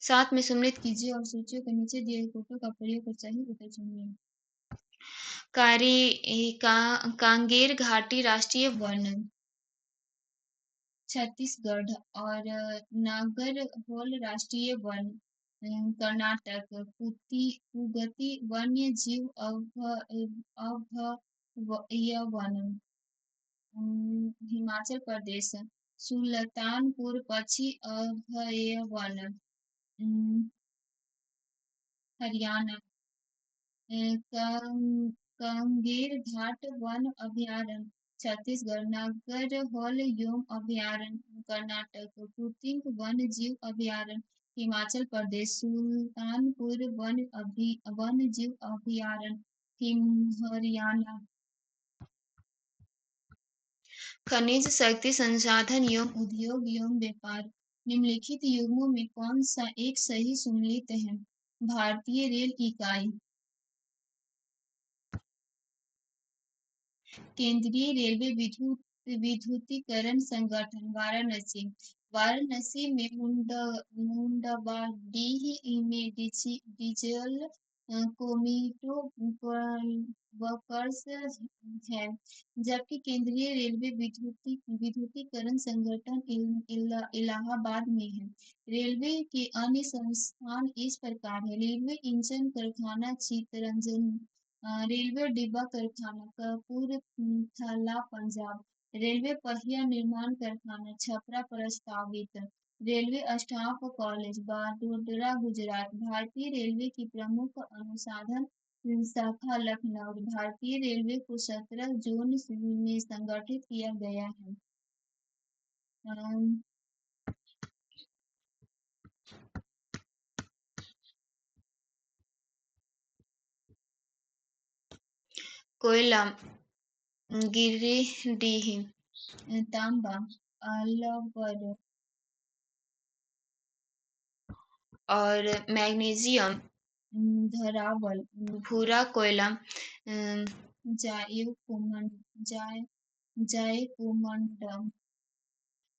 साथ में सम्मिलित कीजिए और सूचियों के नीचे दिए गए कोटों का प्रयोग कर सही उत्तर चुनिए। कांगेर घाटी राष्ट्रीय वन छत्तीसगढ़ और नागरहोल राष्ट्रीय वन कर्नाटक। कुगति वन्य जीव अभयारण्य हिमाचल प्रदेश। सुल्तानपुर पक्षी अभयारण्य हरियाणा। कांगेर घाट वन अभयारण्य छत्तीसगढ़। नागरहोल यौन अभयारण्य कर्नाटक। कुतिंग वन्य जीव अभयारण्य हिमाचल प्रदेश। सुल्तानपुर वन्य जीव अभयारण्य हरियाणा। खनिज शक्ति संसाधन एवं उद्योग एवं व्यापार। निम्नलिखित युग्मों में कौन सा एक सही सम्मिलित है? भारतीय रेल इकाई, केंद्रीय रेलवे विद्युत विद्युतीकरण संगठन वाराणसी। वाराणसी में मुंडाबाडीह में डीजल कोमीटो वर्कर्स है, जबकि केंद्रीय रेलवे विद्युतीकरण संगठन इलाहाबाद में है। रेलवे के अन्य संस्थान इस प्रकार है: रेलवे इंजन कारखाना चितरंजन, रेलवे डिब्बा कारखाना कपूरथला पंजाब, रेलवे पहिया निर्माण कारखाना छपरा प्रस्तावित, railway staff college Vadodara Gujarat. भारतीय रेलवे की प्रमुख अनुसंधान शाखा लखनऊ। भारतीय रेलवे को 17 जोन में संगठित किया गया है। अम, कोयला गिरिडीह, तांबा अलवर और मैग्नीशियम धरावल, भूरा कोयला जायकोमंडम,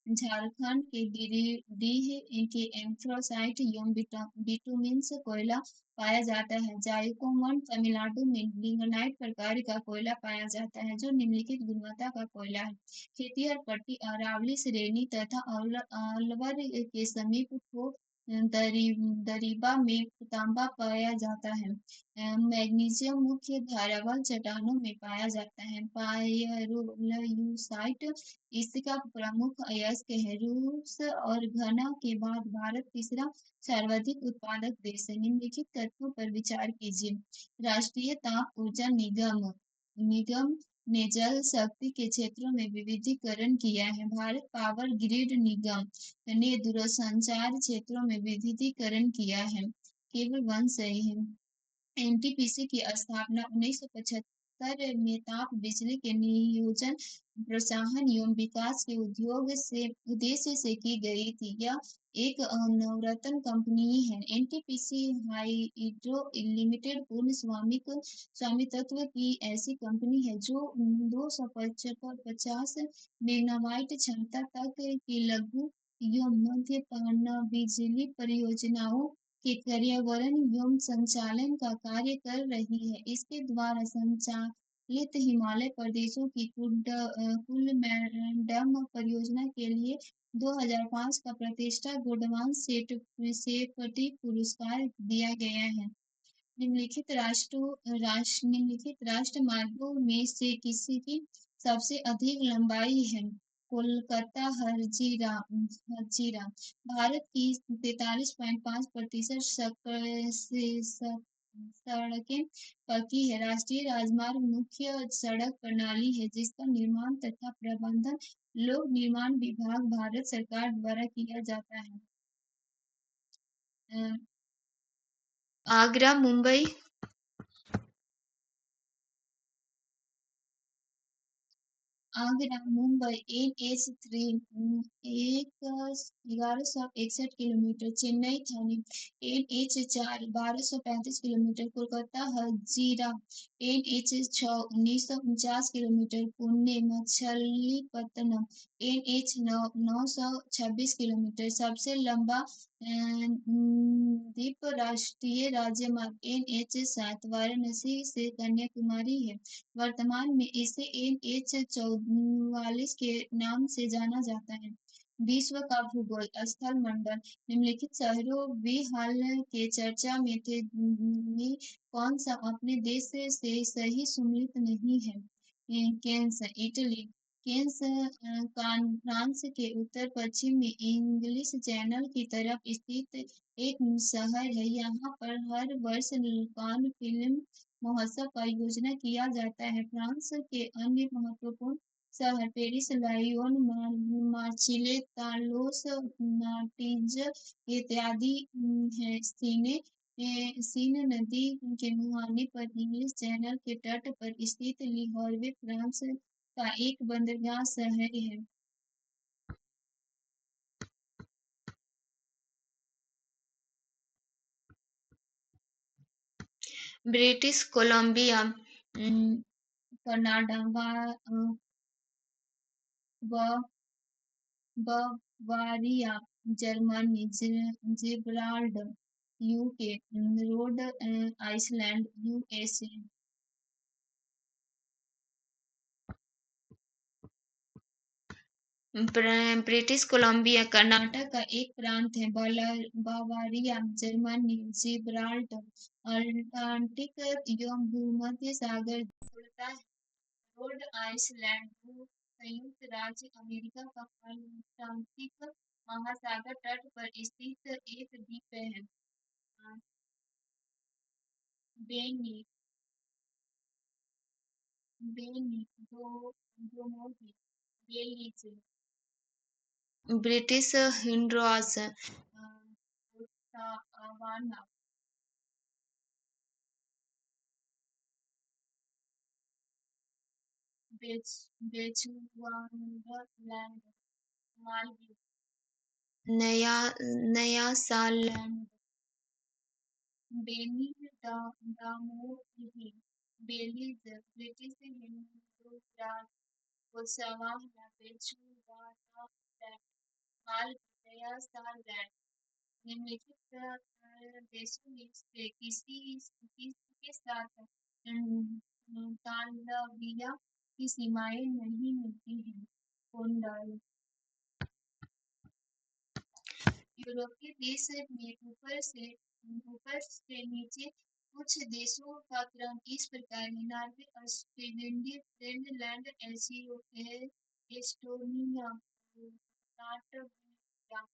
झारखंड के गिरिडीह के एंथ्रासाइट एवं बिटुमिनस कोयला पाया जाता है। जायकोमंड तमिलनाडु में लिग्नाइट प्रकार का कोयला पाया जाता है, जो निम्नलिखित गुणवत्ता का कोयला है: खेतिहर पट्टी, अरावली श्रेणी तथा अलवर के समीप दरीबा में तांबा पाया जाता है। मैग्नीशियम मुख्य धारावाल चट्टानों में पाया जाता है। पायरोलयूसाइट इसका प्रमुख अयस्क है। रूस और घना के बाद भारत तीसरा सर्वाधिक उत्पादक देश है। निम्नलिखित तथ्यों पर विचार कीजिए: राष्ट्रीय ताप ऊर्जा निगम निगम ने जल शक्ति के क्षेत्रों में विविधीकरण किया है। भारत पावर ग्रिड निगम ने दूरसंचार क्षेत्रों में विविधीकरण किया है। केवल वन सही है। एनटीपीसी की स्थापना 1975 में ताप बिजली के नियोजन, प्रोत्साहन एवं विकास के उद्देश्य से की गई थी। यह एक नवरत्न कंपनी है। एनटीपीसी हाइड्रो लिमिटेड पूर्ण स्वामित्व की ऐसी कंपनी है जो 250 मेगावाट क्षमता तक की लघु एवं मध्य पनबिजली परियोजनाओं के पर्यावरण एवं संचालन का कार्य कर रही है। इसके द्वारा संचालित हिमालय प्रदेशों की कुल परियोजना के लिए 2005 का प्रतिष्ठा गोल्डमान सेफ्टी पुरस्कार दिया गया है। निम्नलिखित राष्ट्रमार्गों में से किसी की सबसे अधिक लंबाई है? कोलकाता हजीरा। भारत की 43.5% सड़कें पक्की है। राष्ट्रीय राजमार्ग मुख्य सड़क प्रणाली है जिसका निर्माण तथा प्रबंधन लोक निर्माण विभाग भारत सरकार द्वारा किया जाता है। आगरा मुंबई आगरा मुंबई NH3 1161 किलोमीटर, चेन्नई थाने NH4 1235 kilometre, Kolkata Hazira NH6 1949 kilometre, Pune Machilipatnam NH9 926 kilometre. सबसे लंबा द्वीप राष्ट्रीय राजमार्ग NH7 वाराणसी से कन्याकुमारी है। वर्तमान में इसे NH44 के नाम से जाना जाता है। विश्व का भूगोल स्थल मंडल निम्नलिखित शहरों वे हाल के चर्चा में थे में कौन सा अपने देश से सही सम्मिलित नहीं है? केन्स इटली, केन्स फ्रांस के उत्तर पश्चिम में इंग्लिश चैनल की तरफ स्थित एक शहर है। यहाँ पर हर वर्ष कान फिल्म महोत्सव का आयोजन किया जाता है। फ्रांस के अन्य महत्वपूर्ण शहर पेरिस, लायोन, मार्सिले, तालोस, नार्टीज इत्यादि हैं। सीन नदी के मुहाने पर इंग्लिश चैनल के तट पर स्थित लिहोर्वे फ्रांस का एक बंदरगाह शहर है। ब्रिटिश कोलंबिया, कनाडा, ब- Bavaria, Germany, Gibraltar, UK, Rhode Island, USA. British Columbia Karnataka का एक प्रांत है। बावारिया, जर्मनी, जिब्राल्टर अटलांटिक एवं भूमध्य सागर जुड़ता है। रोड आइसलैंड संयुक्त राज्य अमेरिका का अटलांटिक महासागर तट पर स्थित एक द्वीप है। बेनी बेनी दोमोदी, बेलीज, ब्रिटिश हिंडरॉस, बोत्सवाना, बेचुवानलैंड, मालदीव, नया नयासालैंड, दामोदी, बेलीज, ब्रिटिश हिंदुराज, बोत्सवाना, बेचुवानलैंड, मालदीव, नयासालैंड। निम्नलिखित देशों में से किसी के साथ तालव्य की सीमाएं नहीं मिलती हैं। कोंडाई, यूरोपीय देश में ऊपर से नीचे कुछ देशों का क्रम इस प्रकार है: Norway, Australia, Finland, Estonia, Latvia,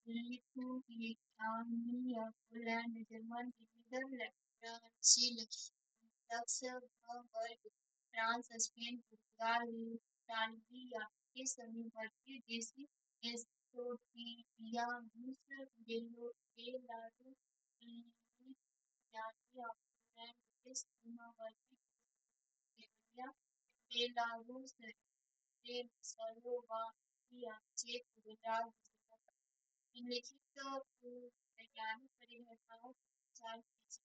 Lithuania, Poland, Germany, Netherland, Brazil, Luxembourg, France, Spain, पुर्तगाल, इटालिया के समीपवर्ती देश एस्टोनिया, रूस, बेलारूस, लिथुआनिया, पोलैंड के सीमावर्ती देश बेलारूस, स्लोवाकिया, चेक गणराज्य। निम्नलिखित वैज्ञानिक परिभाषाओं पर विचार कीजिए।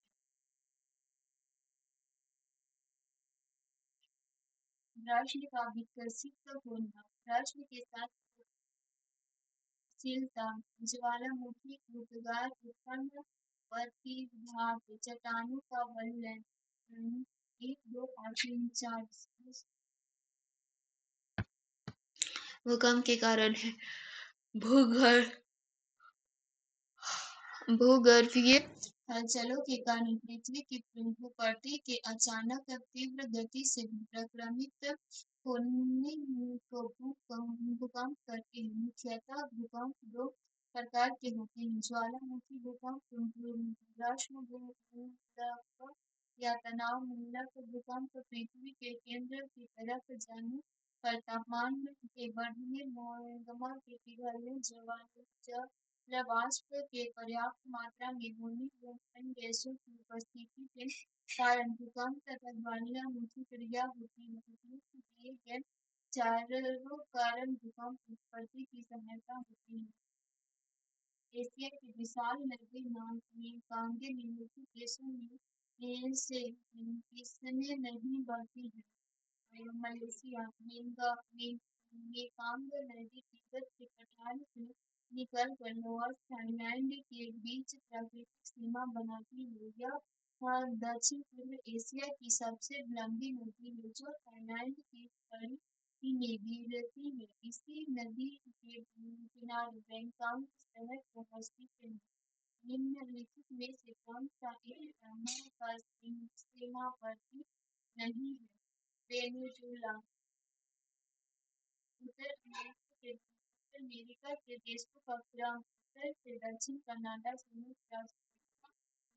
प्रश्न का विकसित होना, प्रश्न के साथ गतिशीलता, ज्वालामुखी उद्गार उत्पन्न प्रतिभाग, चट्टानों का वलय, 1, 2 और 3, 4। भूकंप के कारण है। भूगर्भ भूगर्भीय हलचलों के कारण पृथ्वी की भूपटल के अचानक तीव्र गति से प्रक्रमित होने को भूकंप कहते हैं। मुख्यतः भूकंप दो प्रकार के होते हैं: ज्वालामुखी भूकंप, ग्राष्म भूकंप या तनाव मूलक भूकंप। पृथ्वी के केंद्र की तरफ जाने पर तापमान के बढ़ने, मैग्मा के पिघलने, जलवाष्प के पर्याप्त मात्रा में होने व अन्य गैसों की उपस्थिति के कारण भूकंप तथा ज्वालामुखी क्रिया होती है। उपयुक्त दिए गए चारों कारण भूकंप उत्पत्ति की सहायता होती है। एशिया की विशाल नदी कांगे निम्नलिखित देशों में से किसमें नहीं बहती है? मलेशिया, मेकांग नदी तिब्बत के पठार से निकलकर लोअर थाईलैंड के बीच प्राकृतिक सीमा बनाती है। यह दक्षिण पूर्व एशिया की सबसे लंबी नदी है जो थाईलैंड की तट में गिरती है। इसी नदी के किनारे बैंकॉक शहर स्थित है। निम्नलिखित में से कौन सा एक ब्रह्मांड का सीमावर्ती नहीं है? वेनेजुला, उत्तर अमेरिका के देशों का क्रम उत्तर से दक्षिण, कनाडा, संयुक्त राज्य America,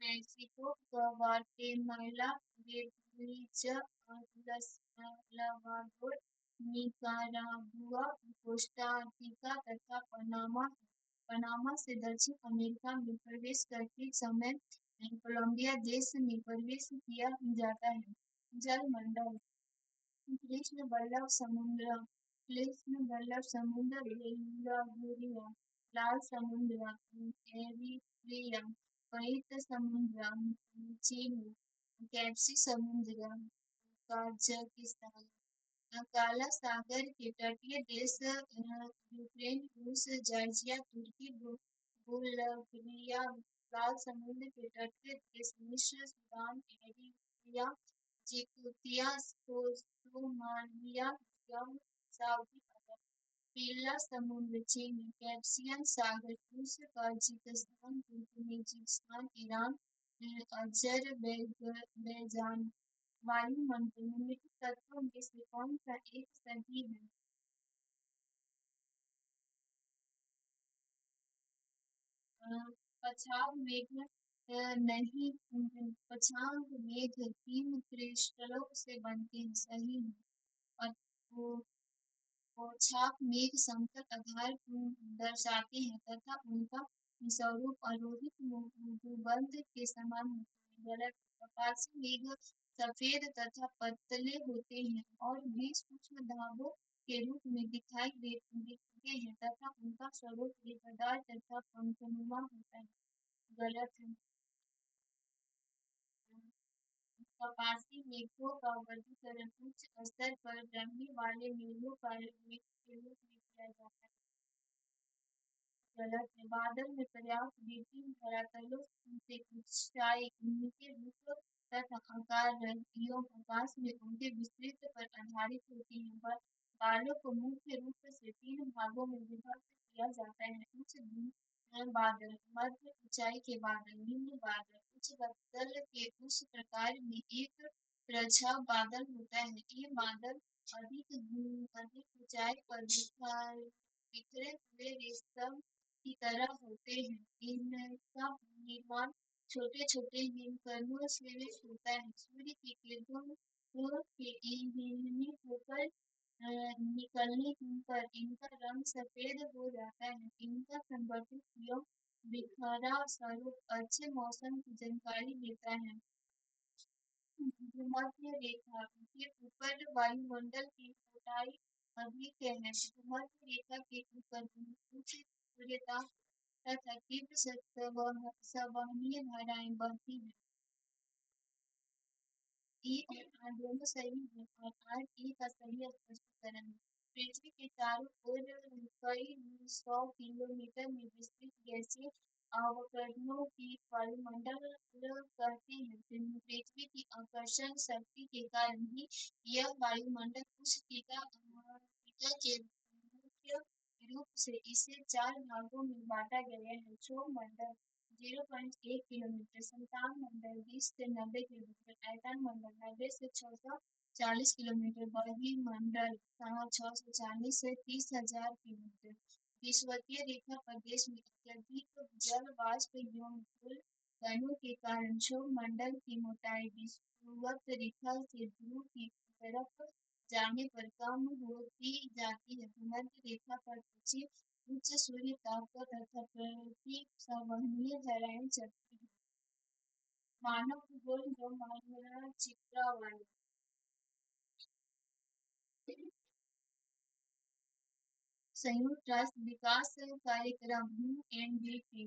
Mexico, Guatemala, Belize, El Salvador, Nicaragua, Costa Rica तथा पनामा है। पनामा से दक्षिण अमेरिका में प्रवेश करते समय कोलंबिया देश में प्रवेश किया जाता है। जलमंडल, कृष्ण बल्लभ समुद्र, बेल्गुरिया, लाल समुद्र, एरिट्रिया, व्हाइट समुद्र, चिली, कैस्पी समुद्र, कजाकिस्तान। काला सागर के तटीय देश यूक्रेन, रूस, जॉर्जिया, तुर्की, बुल्गारिया, लाल समुद्र के तटीय देश मिस्र, सूडान, एरिट्रिया, जिबूतिया, सोमालिया, यमन, सऊदी अरब, पीला समुद्र चीन, कैस्पियन सागर, रूस, ताजिकिस्तान, तुर्कमेनिस्तान, ईरान, अजरबैजान। वायुमंडल निम्नलिखित तत्वों में से कौन सा एक सही है? अ, पछाव मेघ नहीं, पछाव मेघ तीन क्रिस्टलों से बनते हैं, सही है। और वो छाप मेघ समतल आधार को दर्शाते हैं तथा उनका स्वरूप अवरोहित भूबंध के समान होता है। गलत। आकाशीय मेघ सफेद तथा पतले होते हैं और भी सूक्ष्म धागों के रूप में दिखते हैं तथा उनका स्वरूप रेखादार तथा पंखनुमा होता है। गलत है। कपासी मेघों का वर्गीकरण उच्च स्तर पर रहने वाले मेघों का मेघ के रूप में किया जाता है। गलत है। बादल में पर्याप्त वृद्धि धरातलों से ऊंचाई, उनके रूप तथा आकार, एवं आकाश में उनके विस्तृत पर आधारित होती है। बालों को मुख्य रूप से तीन भागों में विभक्त किया जाता है: उच्च बादल, मध्य ऊंचाई के बादल, निम्न बादल। उच्च बादल के उस प्रकार में एक प्रछाव बादल होता है। ये बादल अधिक ऊंचाई पर बिखरे हुए रेशम की तरह होते हैं। इनका निर्माण छोटे छोटे हिमकणों से होता है। सूर्य की किरणों के इन्हें होकर निकलने पर इनका रंग सफेद हो जाता है। इनका संवर्धित एवं बिखरा स्वरूप अच्छे मौसम की जानकारी देता है। भूमध्य रेखा के ऊपर वायुमंडल की मोटाई अधिक है। भूमध्य रेखा के ऊपर उच्च तीव्रता तथा तीव्र संवहनीय धाराएं बहती हैं। ई और आर दोनों सही हैं और आर ई का सही स्पष्टीकरण है। पृथ्वी के चारों ओर कई 100 किलोमीटर में विस्तृत गैसीय अवकरणों की वायुमंडल कहते हैं। पृथ्वी की आकर्षण शक्ति के कारण ही यह वायुमंडल उस टीका के मुख्य रूप से इसे चार भागों में बांटा गया है: क्षोभ मंडल 0.1 किलोमीटर, संतान मंडल 20 से 90 किलोमीटर, आयतन मंडल 90 से 640 किलोमीटर, बरही मंडल 640 से 30,000 किलोमीटर। विषुवतीय रेखा प्रदेश में अत्यधिक जल वाष्प एवं धूल कणों के कारण क्षोभ मंडल की मोटाई विषुवत रेखा से ध्रुव की तरफ जाने पर कम होती जाती है। भूमध्य रेखा पर पश्चिम उच्च सूर्य ताप तथा प्रति संवहनीय धाराएं चलती हैं। मानव भूगोल एवं मानचित्रावली संयुक्त राष्ट्र विकास कार्यक्रम यूएनडीपी,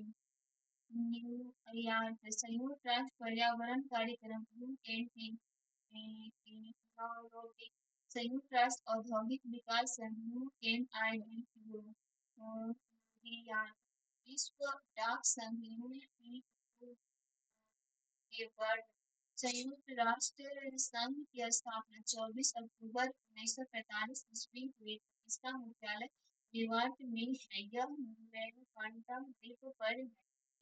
न्यूयॉर्क संयुक्त राष्ट्र पर्यावरण कार्यक्रम यूएनपी, नैरोबी संयुक्त राष्ट्र औद्योगिक विकास संघ यूएनआईडीपीओ, रियाद विश्व डाक संघ यूएनईओ के वर्ड। संयुक्त राष्ट्र संघ की स्थापना 24 अक्टूबर 1945 ईस्वी हुई। इसका मुख्यालय न्यूयॉर्क में है। यह मैनहट्टन द्वीप पर है।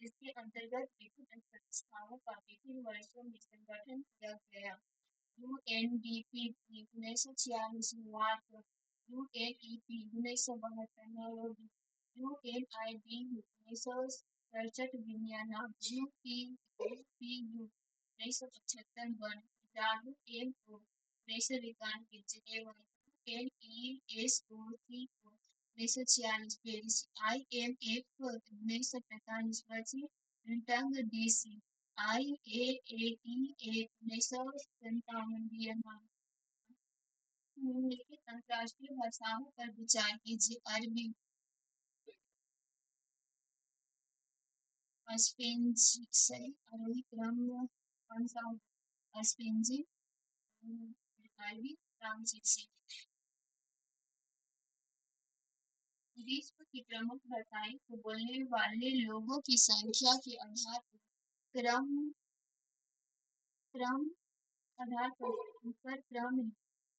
इसके अंतर्गत विभिन्न संस्थाओं का विभिन्न वर्षों में संगठन किया गया। UNDP 1946 New York, UNEP 1972 Nairobi, UNID 1967 Vienna, UPU 1975 Bern, WMO 1991 Geneva, UNESOC 1946 Paris, IMF 1945 Washington DC, IAEA 1957 Vienna. निम्नलिखित अंतर्राष्ट्रीय भाषाओं पर विचार कीजिए: अरबी, स्पेनिश, सही आरोही क्रम कौन सा? स्पेनिश, अरबी, फ्रांसीसी। विश्व की प्रमुख भाषाएं को बोलने वाले लोगों की संख्या के आधार पर क्रम क्रम आधार पर क्रम है।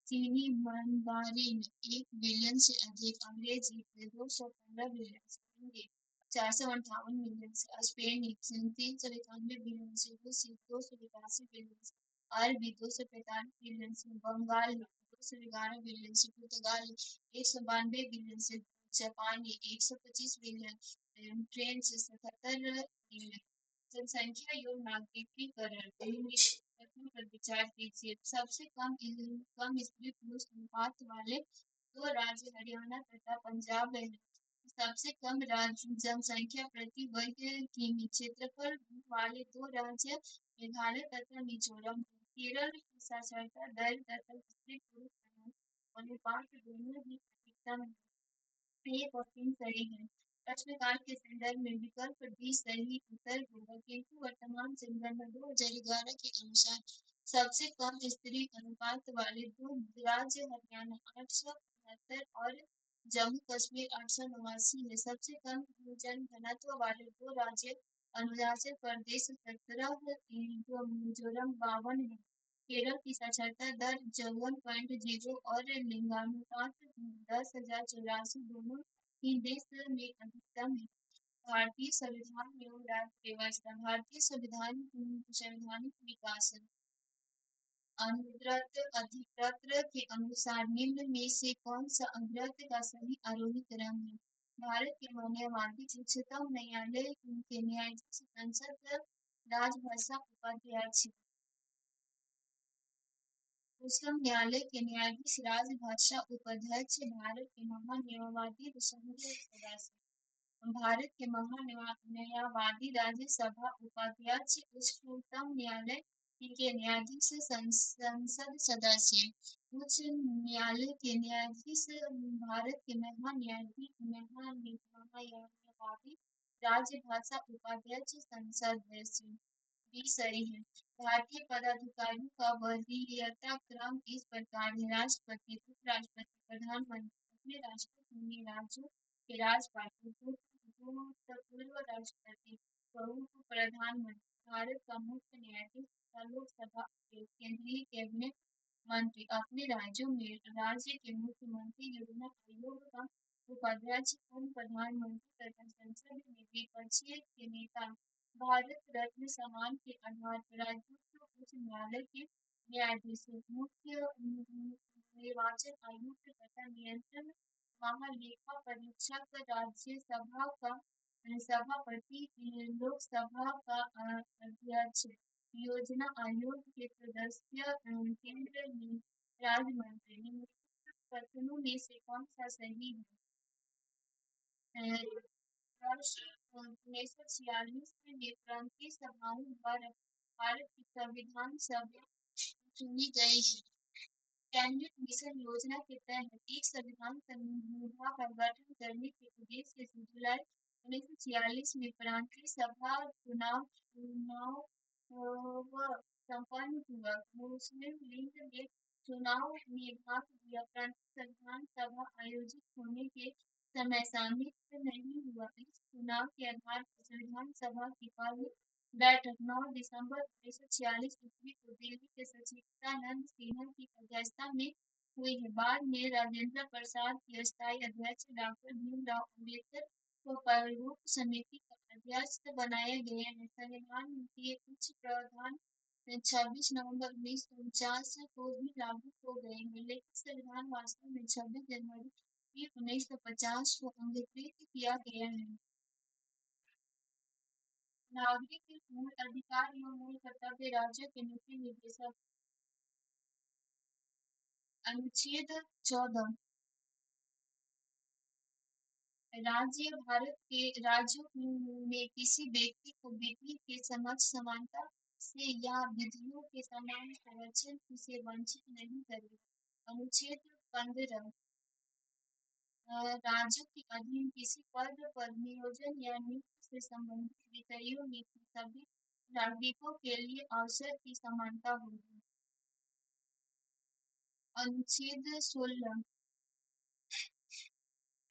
चीनी मंदारिन 1 बिलियन से अधिक, अंग्रेजी में 215 बिलियन से, हिंदी 458 मिलियन से, स्पेनिश 391 बिलियन से, रूसी 282 बिलियन से, अरबी 245 बिलियन से, बंगाली 211 बिलियन से, पुर्तगाली 192 बिलियन से, जापानी 125 बिलियन, फ्रेंच 77 बिलियन। जनसंख्या योग नागरिकीकरण तथ्यों पर विचार कीजिए। सबसे कम स्त्री पुरुष अनुपात वाले दो राज्य हरियाणा तथा पंजाब हैं। सबसे कम राज्य जनसंख्या प्रति वर्ग किमी क्षेत्रफल वाले दो राज्य मेघालय तथा मिजोरम हैं। केरल की साक्षरता दर तथा स्त्री पुरुष अनुपात दोनों ही अधिकतम है। 1 और 3 सही है। प्रश्नकाल के संदर्भ में विकल्प डी सही उत्तर होगा, किंतु वर्तमान जनगणना 2011 के अनुसार सबसे कम स्त्री अनुपात वाले दो राज्य हरियाणा 875 और जम्मू कश्मीर 889 है। सबसे कम जनघनत्व वाले दो राज्य अरुणाचल प्रदेश 17, मिजोरम 52 है। केरल की साक्षरता दर 54.0 और लिंगानुपात 10,084 दोनों ही देश में अधिकतम है। भारतीय संविधान एवं राज्य व्यवस्था। भारतीय संवैधानिक विकास अनुव्रत अधिकृत के अनुसार निम्न में से कौन सा अनुव्रत का सही आरोही क्रम है? भारत के मानवाधिकार उच्चतम न्यायालय के न्यायाधीश संसद राजभाषा उपाध्याय, उच्चतम न्यायालय के न्यायाधीश राजभाषा उपाध्यक्ष, भारत के महान्यायवादी सदस्य, भारत के महान्यायवादी राज्यसभा उपाध्यक्ष, उच्चतम न्यायालय के न्यायाधीश संसद सदस्य, उच्च न्यायालय के न्यायाधीश, भारत के महान्यायवादी राजभाषा उपाध्यक्ष संसद सदस्य। भी सही है। भारतीय पदाधिकारियों का वरीयता क्रम इस प्रकार है: राष्ट्रपति, उपराष्ट्रपति, प्रधानमंत्री, अपने राष्ट्रीय राज्यों के राज्यपाल, भूतपूर्व राष्ट्रपति, प्रमुख प्रधानमंत्री, भारत का मुख्य न्यायाधीश तथा लोकसभा केंद्रीय कैबिनेट मंत्री, अपने राज्यों में राज्य के मुख्यमंत्री, योजना आयोग का उपाध्यक्ष, पूर्व प्रधानमंत्री तथा संसद में विपक्षी के नेता, भारत रत्न सम्मान के आधार पर राज्यों उच्च न्यायालय के न्यायाधीश, मुख्य निर्वाचन आयुक्त तथा नियंत्रण महालेखा परीक्षक, राज्यसभा का सभापति, लोकसभा का अध्यक्ष, योजना आयोग के सदस्य, केंद्र राज्य मंत्री। निम्नलिखित कथनों में से कौन सा सही है? वर्ष 1946 में प्रांतीय सभाओं द्वारा भारत की संविधान सभा चुनी गई है। कैबिनेट मिशन योजना के तहत एक संविधान सभा का गठन करने के उद्देश्य से जुलाई 1946 में प्रांतीय सभा चुनाव संपन्न हुआ। मुस्लिम लीग ने चुनाव में भाग लिया। प्रांतीय संविधान सभा आयोजित होने के समय शामिल नहीं हुआ। इस चुनाव के आधार पर संविधान सभा की पहली बैठक 9 दिसंबर 1946 ईस्वी को दिल्ली के सच्चिदानंद सिन्हा की अध्यक्षता में हुई है। बाद में राजेंद्र प्रसाद की अस्थायी अध्यक्ष डॉक्टर भीमराव अम्बेडकर को प्रारूप समिति का अध्यक्ष बनाया गया है। संविधान के कुछ प्रावधान 26 नवंबर 1949 को भी लागू हो गए हैं, लेकिन संविधान वास्तव में 26 जनवरी 1950 को अंगीकृत किया गया है। नागरिक के मूल अधिकार एवं मूल कर्तव्य राज्यों के नीति निर्देशक। अनुच्छेद 14। राज्य भारत के राज्यों में किसी व्यक्ति को विधि के समक्ष समानता से या विधियों के समान संरक्षण से वंचित नहीं करेगा। अनुच्छेद 15। राज्यों के अधीन किसी पद पर नियोजन या नियुक्ति से संबंधित विषयों में सभी नागरिकों के लिए अवसर की समानता होगी। अनुच्छेद 16।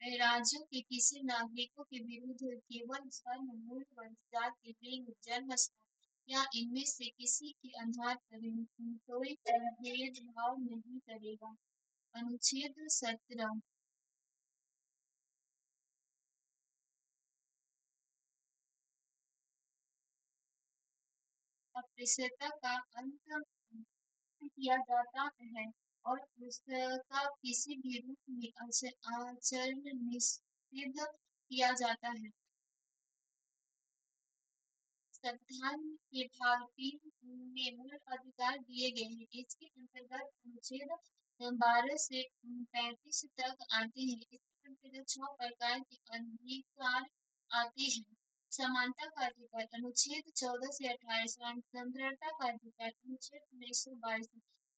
राज्यों के किसी नागरिकों के विरुद्ध केवल धर्म, मूल, वंश, जाति, लिंग, जन्म स्थान या इनमें से किसी के आधार पर कोई भेदभाव नहीं करेगा। अनुच्छेद 17 अस्पृश्यता का अंत किया जाता है और उसका किसी भी रूप में आचरण निषिद्ध किया जाता है। संविधान के भाग 3 में मूल अधिकार दिए गए हैं। इसके अंतर्गत अनुच्छेद 12 से 35 तक आते हैं। इसके अंतर्गत 6 प्रकार के अधिकार आते हैं। समानता का अधिकार अनुच्छेद 14 से 18, स्वतंत्रता का अधिकार अनुच्छेद 19 से 22,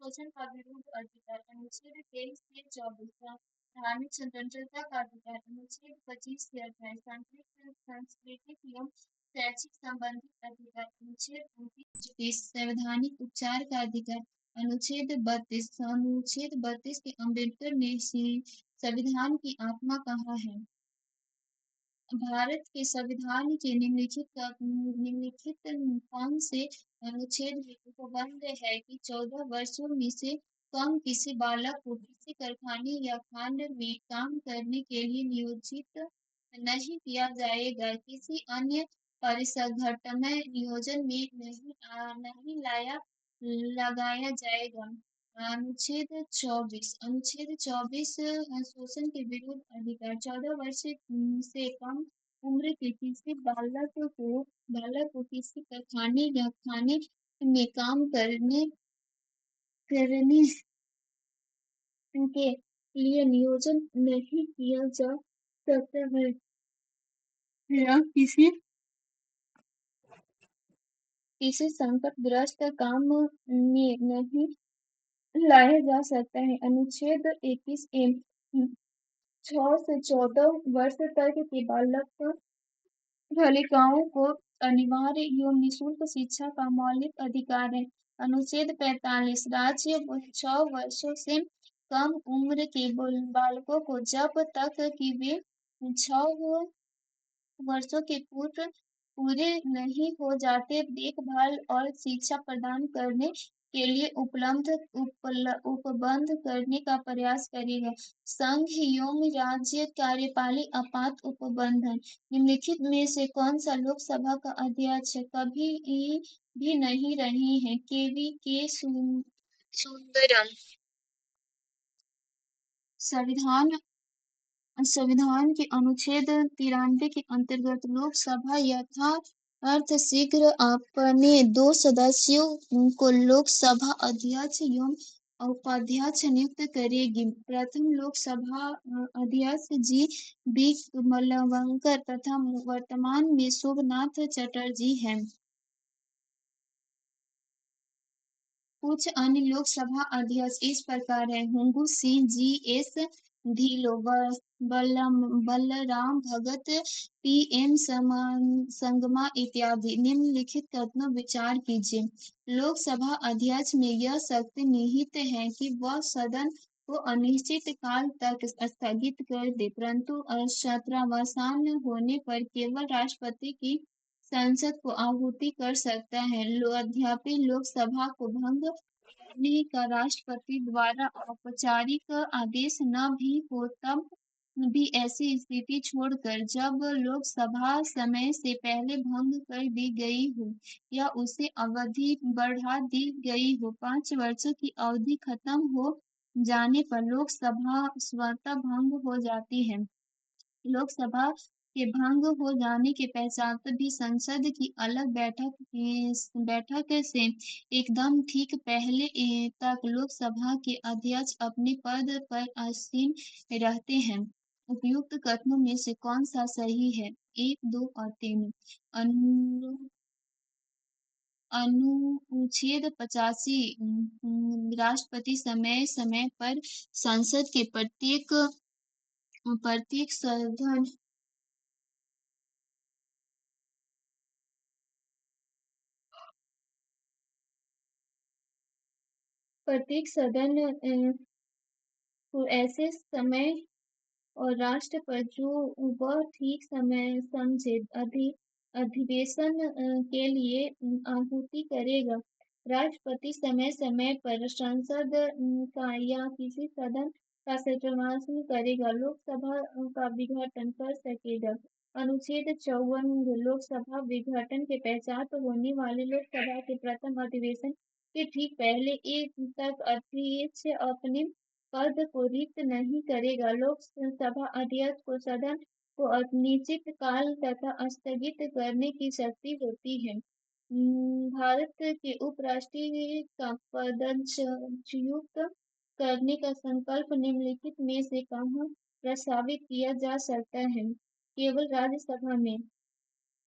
शोषण का विरुद्ध अधिकार अनुच्छेद 23 से 24, धार्मिक स्वतंत्रता का अधिकार अनुच्छेद 25 से 28, सांस्कृतिक एवं शैक्षिक संबंधित अधिकार अनुच्छेद 29, संवैधानिक उपचार का अधिकार अनुच्छेद 32 के अम्बेडकर ने संविधान की आत्मा कहा है। भारत के संविधान के निम्नलिखित कौन से अनुच्छेद में उपबंध है कि 14 वर्षों में से कम किसी बालक को किसी कारखाने या खान में काम करने के लिए नियोजित नहीं किया जाएगा, किसी अन्य परिसंगठन में नियोजन में नहीं लगाया जाएगा। अनुच्छेद 24 शोषण के विरुद्ध अधिकार 14 वर्ष से कम उम्र के किसी बालक को किसी कारखाने या खाने में काम करने के लिए नियोजन नहीं किया जा सकता है या किसी संकटग्रस्त काम में नहीं लाया जा सकता है। अनुच्छेद 21 ए 6 से 14 वर्ष तक के बालक बालिकाओं को अनिवार्य एवं निःशुल्क शिक्षा का मौलिक अधिकार है। अनुच्छेद 45 राज्य 6 वर्षों से कम उम्र के बालकों को जब तक कि वे 6 वर्षों के पूरे नहीं हो जाते देखभाल और शिक्षा प्रदान करने के लिए उपबंध करने का प्रयास करेगा। संघ एवं राज्य कार्यपालिक आपात उपबंधन निम्नलिखित में से कौन सा लोकसभा का अध्यक्ष कभी भी नहीं रहे हैं? केवी के सुंदरम। संविधान के अनुच्छेद 93 के अंतर्गत लोकसभा यथाशीघ्र अपने 2 सदस्यों को लोकसभा अध्यक्ष एवं उपाध्यक्ष नियुक्त करेगी। प्रथम लोकसभा अध्यक्ष जी बी मलवंकर तथा वर्तमान में शोभनाथ चटर्जी हैं। कुछ अन्य लोकसभा अध्यक्ष इस प्रकार हैं: होंगू सिंह, जी एस ढिल्लो, बलराम भगत, पी एन संगमा इत्यादि। निम्नलिखित कथनों विचार कीजिए। लोकसभा अध्यक्ष में यह शक्ति निहित है कि वह सदन को अनिश्चित काल तक स्थगित कर दे, परंतु सत्रावसान होने पर केवल राष्ट्रपति की संसद को आहूति कर सकता है। यद्यपि लोकसभा को भंग करने का राष्ट्रपति द्वारा औपचारिक आदेश न भी हो, तब भी ऐसी स्थिति छोड़कर जब लोकसभा समय से पहले भंग कर दी गई हो या उसे अवधि बढ़ा दी गई हो, 5 वर्षों की अवधि खत्म हो जाने पर लोकसभा स्वतः भंग हो जाती है। लोकसभा के भंग हो जाने के पश्चात भी संसद की अलग बैठक से एकदम ठीक पहले तक लोकसभा के अध्यक्ष अपने पद पर आसीन रहते हैं। उपयुक्त कथनों में से कौन सा सही है? 1, 2 और 3। अनुच्छेद 85 राष्ट्रपति समय समय पर संसद के प्रत्येक सदन को ऐसे समय और राष्ट्र पर जो वह ठीक समय समझे अधिवेशन के लिए आपूर्ति करेगा। राष्ट्रपति समय समय पर संसद का या किसी सदन का संचालन करेगा। लोकसभा का विघटन कर सकेगा। अनुच्छेद 54 लोकसभा विघटन के पश्चात होने वाले लोकसभा के प्रथम अधिवेशन के ठीक पहले एक तक अध्यक्ष अपने पद को रिक्त नहीं करेगा। लोकसभा अध्यक्ष को सदन को अनिश्चित काल तक स्थगित करने की शक्ति होती है। भारत के उपराष्ट्रपति का पदच्युत करने का संकल्प निम्नलिखित में से कहाँ प्रस्तावित किया जा सकता है? केवल राज्यसभा में।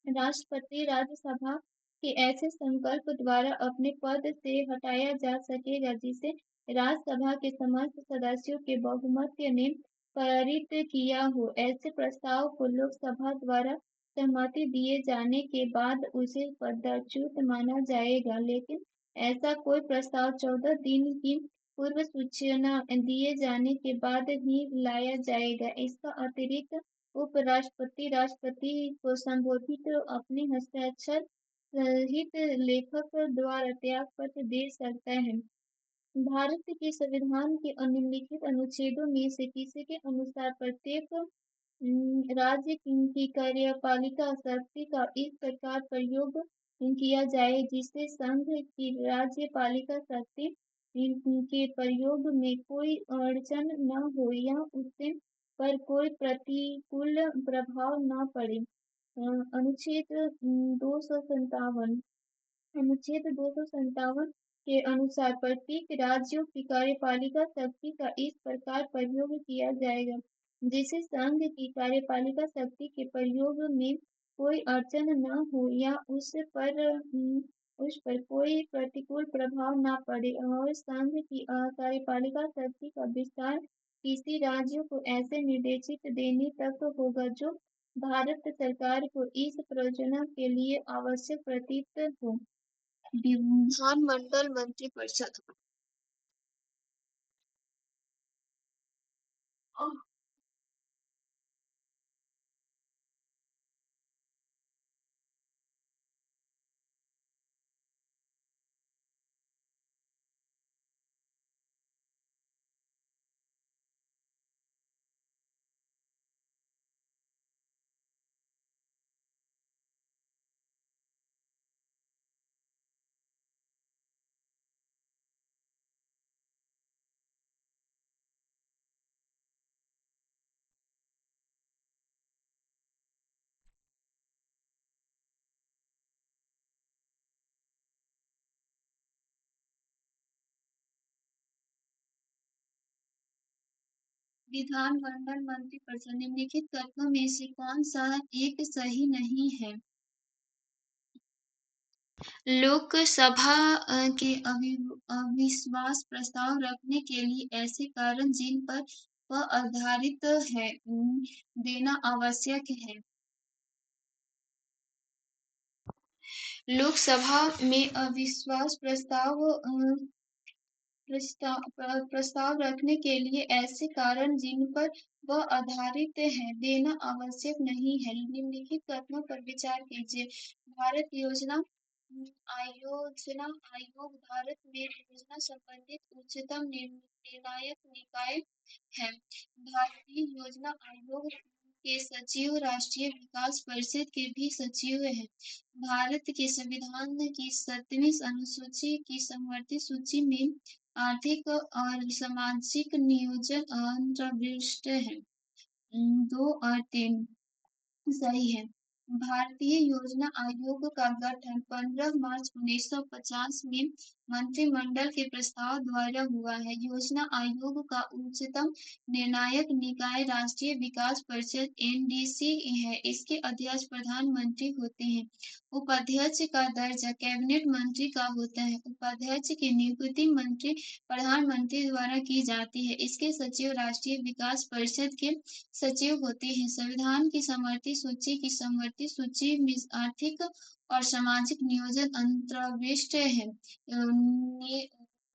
राष्ट्रपति राज्यसभा के ऐसे संकल्प द्वारा अपने पद से हटाया जा सकेगा जिसे राज्यसभा के समस्त सदस्यों के बहुमत ने पारित किया हो। ऐसे प्रस्ताव को लोकसभा द्वारा सहमति दिए जाने के बाद उसे पदच्युत माना जाएगा, लेकिन ऐसा कोई प्रस्ताव 14 दिन की पूर्व सूचना दिए जाने के बाद ही लाया जाएगा। इसका अतिरिक्त उपराष्ट्रपति राष्ट्रपति को संबोधित अपने हस्ताक्षर सहित लेखक द्वारा त्यागपत्र दे सकता है। भारत के संविधान के निम्नलिखित अनुच्छेदों में से किसी के अनुसार प्रत्येक राज्य की कार्यपालिका शक्ति का इस प्रकार प्रयोग किया जाए जिससे संघ की राज्यपालिका शक्ति के प्रयोग में कोई अड़चन न हो या उससे पर कोई प्रतिकूल प्रभाव न पड़े। अनुच्छेद 257 अनुच्छेद 257 के अनुसार प्रत्येक राज्यों की कार्यपालिका शक्ति का इस प्रकार प्रयोग किया जाएगा जिससे संघ की कार्यपालिका शक्ति के प्रयोग में कोई अड़चन न हो या उस पर कोई प्रतिकूल प्रभाव न पड़े और संघ की कार्यपालिका शक्ति का विस्तार किसी राज्यों को ऐसे निर्देशित देने तक होगा जो भारत सरकार को इस प्रयोजन के लिए आवश्यक प्रतीत हो। विधानमंडल मंत्रिपरिषद। विधानमंडल मंत्रिपरिषद निम्नलिखित तत्वों में से कौन सा एक सही नहीं है? लोकसभा के अविश्वास प्रस्ताव रखने के लिए ऐसे कारण जिन पर वह आधारित है देना आवश्यक है। लोकसभा में अविश्वास प्रस्ताव रखने के लिए ऐसे कारण जिन पर वह आधारित है देना आवश्यक नहीं है। निम्नलिखित कथनों पर विचार कीजिए। भारत योजना आयोग भारत में योजना संबंधित उच्चतम निर्णायक निकाय है। भारतीय योजना आयोग के सचिव राष्ट्रीय विकास परिषद के भी सचिव हैं। भारत के संविधान की 7वीं अनुसूची की समवर्ती सूची में आर्थिक और सामाजिक नियोजन अंतर्दृष्ट है। 2 और 3 सही है। भारतीय योजना आयोग का गठन 15 मार्च 1950 में मंत्रिमंडल के प्रस्ताव द्वारा हुआ है। योजना आयोग का उच्चतम निर्णायक निकाय राष्ट्रीय विकास परिषद (NDC) है। इसके अध्यक्ष प्रधानमंत्री होते हैं। उपाध्यक्ष का दर्जा कैबिनेट मंत्री का होता है। उपाध्यक्ष की नियुक्ति मंत्री प्रधानमंत्री द्वारा की जाती है। इसके सचिव राष्ट्रीय विकास परिषद के सचिव होते हैं। संविधान की समवर्ती सूची में आर्थिक और सामाजिक नियोजन अंतर्दृष्ट है।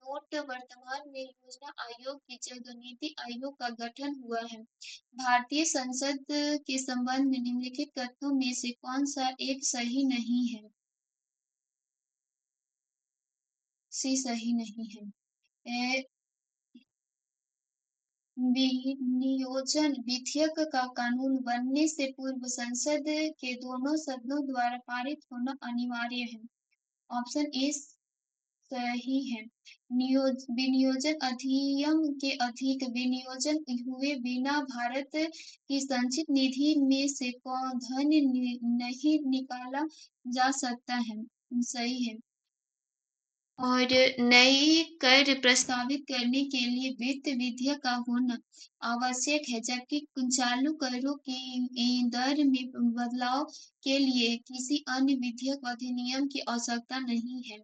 नोट वर्तमान में योजना आयोग की जगह नीति आयोग का गठन हुआ है। भारतीय संसद के संबंध में निम्नलिखित कथनों में से कौन सा एक सही नहीं है? सही नहीं है। ए, नियोजन विधेयक का कानून बनने से पूर्व संसद के दोनों सदनों द्वारा पारित होना अनिवार्य है। ऑप्शन ए सही है। विनियोजन अधिनियम के अधिक विनियोजन हुए बिना भारत की संचित निधि में से धन नहीं निकाला जा सकता है। सही है। और नई कर प्रस्तावित करने के लिए वित्त विधेयक का होना आवश्यक है, जबकि चालू करों की दर में बदलाव के लिए किसी अन्य विधेयक अधिनियम की आवश्यकता नहीं है।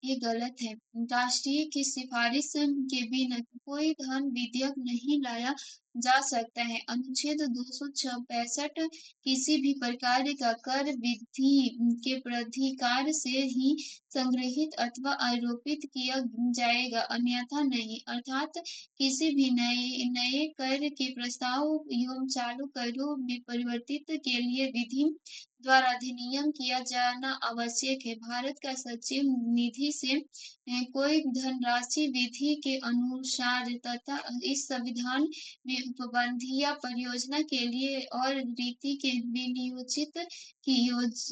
ये गलत है। राष्ट्रीय की सिफारिश के बिना कोई धन विधेयक नहीं लाया जा सकता है। अनुच्छेद 265 किसी भी प्रकार का कर विधि के प्राधिकार से ही संग्रहित अथवा आरोपित किया जाएगा, अन्यथा नहीं। अर्थात किसी भी नए कर के प्रस्ताव एवं चालू करों में परिवर्तित के लिए विधि द्वारा अधिनियम किया जाना आवश्यक है। भारत का सचिव निधि से कोई धनराशि विधि के अनुसार तथा इस संविधान में उपबंध या परियोजना के लिए और रीति के विनियोजित की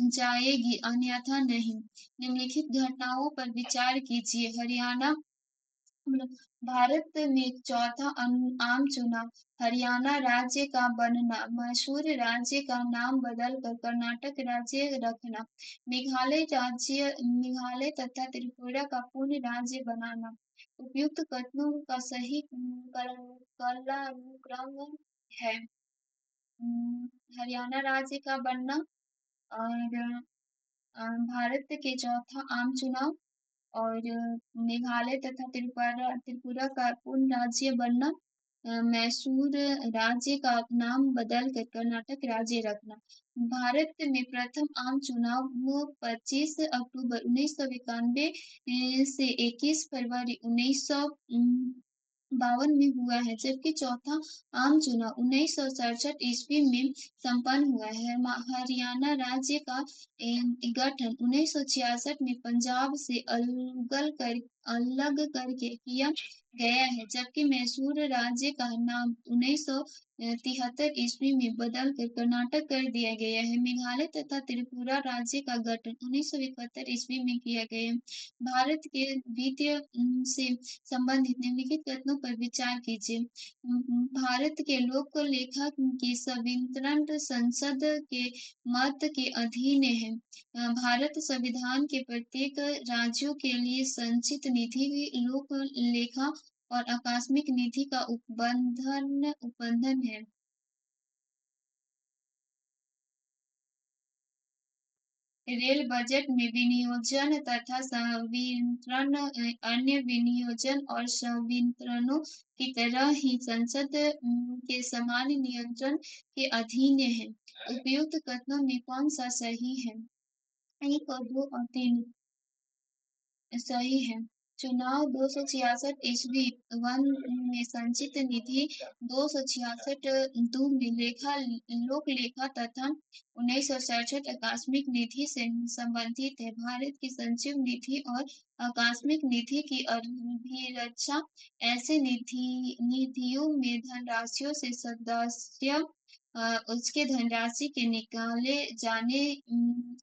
जाएगी, अन्यथा नहीं। निम्नलिखित घटनाओं पर विचार कीजिए। हरियाणा भारत में चौथा आम चुनाव, हरियाणा राज्य का बनना, मैसूर राज्य का नाम बदलकर कर्नाटक राज्य रखना, मेघालय तथा त्रिपुरा का पूर्ण राज्य बनाना। उपयुक्त कथनों का सही कालानुक्रम है। हरियाणा राज्य का बनना और भारत के चौथा आम चुनाव और मेघालय तथा त्रिपुरा का पूर्ण राज्य बनना, मैसूर राज्य का नाम बदल कर कर्नाटक राज्य रखना। भारत में प्रथम आम चुनाव 25 अक्टूबर 1991 से 21 फरवरी 1952 में हुआ है, जबकि चौथा आम चुनाव 1967 ईस्वी में संपन्न हुआ है। हरियाणा राज्य का गठन 1966 में पंजाब से अलग करके किया गया है, जबकि मैसूर राज्य का नाम 1973 ईस्वी में बदलकर कर्नाटक कर दिया गया है। मेघालय तथा त्रिपुरा राज्य का गठन 1971 ईस्वी में किया गया है। भारत के द्वितीय से संबंधित निम्नलिखित कथनों पर विचार कीजिए। भारत के लोक लेखा की संवितरण संसद के मत के अधीन है। भारत संविधान के प्रत्येक राज्यों के लिए संचित निधि, लोक लेखा और आकस्मिक निधि का उपबंधन है। रेल बजट में विनियोजन तथा संवितरण अन्य विनियोजन और संवितरणों की तरह ही संसद के समान नियंत्रण के अधीन है। उपयुक्त कथनों में कौन सा सही है? 1 और 2 और 3 सही है। चुनाव 266 ईस्वी वन में संचित निधि, 266 दो में लोक लेखा तथा 1967 आकस्मिक निधि से संबंधित है। भारत की संचिव निधि और आकस्मिक निधि की अभिरक्षा ऐसे निधियों में धनराशियों से सदस्य उसके धनराशि के निकाले जाने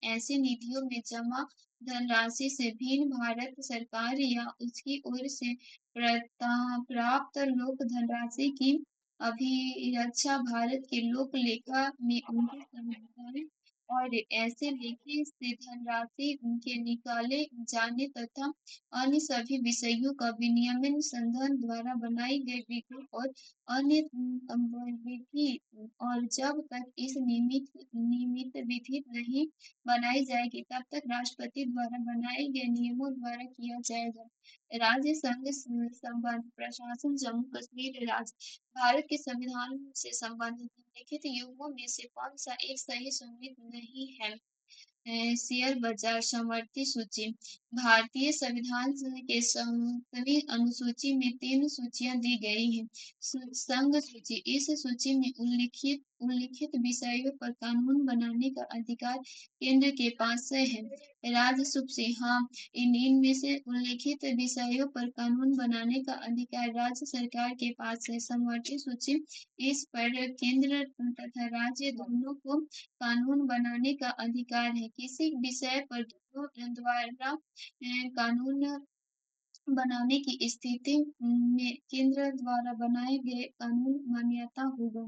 ऐसे निधियों में जमा धनराशि से भिन्न भारत सरकार या उसकी ओर से प्राप्त लोक धनराशि की अभिरक्षा भारत के लोक लेखा में उनके संविधान और ऐसे लेखे से धनराशि उनके निकाले जाने तथा अन्य सभी विषयों का विनियमन संघ द्वारा बनाई गई विधि और अन्य विधि, और जब तक इस नियमित विधि नहीं बनाई जाएगी तब तक राष्ट्रपति द्वारा बनाए गए नियमों द्वारा किया जाएगा। राज्य संघ संबंध प्रशासन, जम्मू कश्मीर राज्य भारत के संविधान से संबंधित निम्नलिखित युगों में से कौन सा एक सही सुनिश्चित नहीं है? शेयर बाजार समवर्ती सूची। भारतीय संविधान के सभी अनुसूची में 3 सूचियां दी गई हैं। संघ सूची, इस सूची में उल्लिखित विषयों पर कानून बनाने का अधिकार केंद्र के पास है। राज्य सूची, हाँ, इनमें से उल्लिखित विषयों पर कानून बनाने का अधिकार राज्य सरकार के पास है। समवर्ती सूची, इस पर केंद्र तथा राज्य दोनों को कानून बनाने का अधिकार है। किसी विषय पर दोनों द्वारा कानून बनाने की स्थिति में केंद्र द्वारा बनाए गए कानून मान्यता होगा।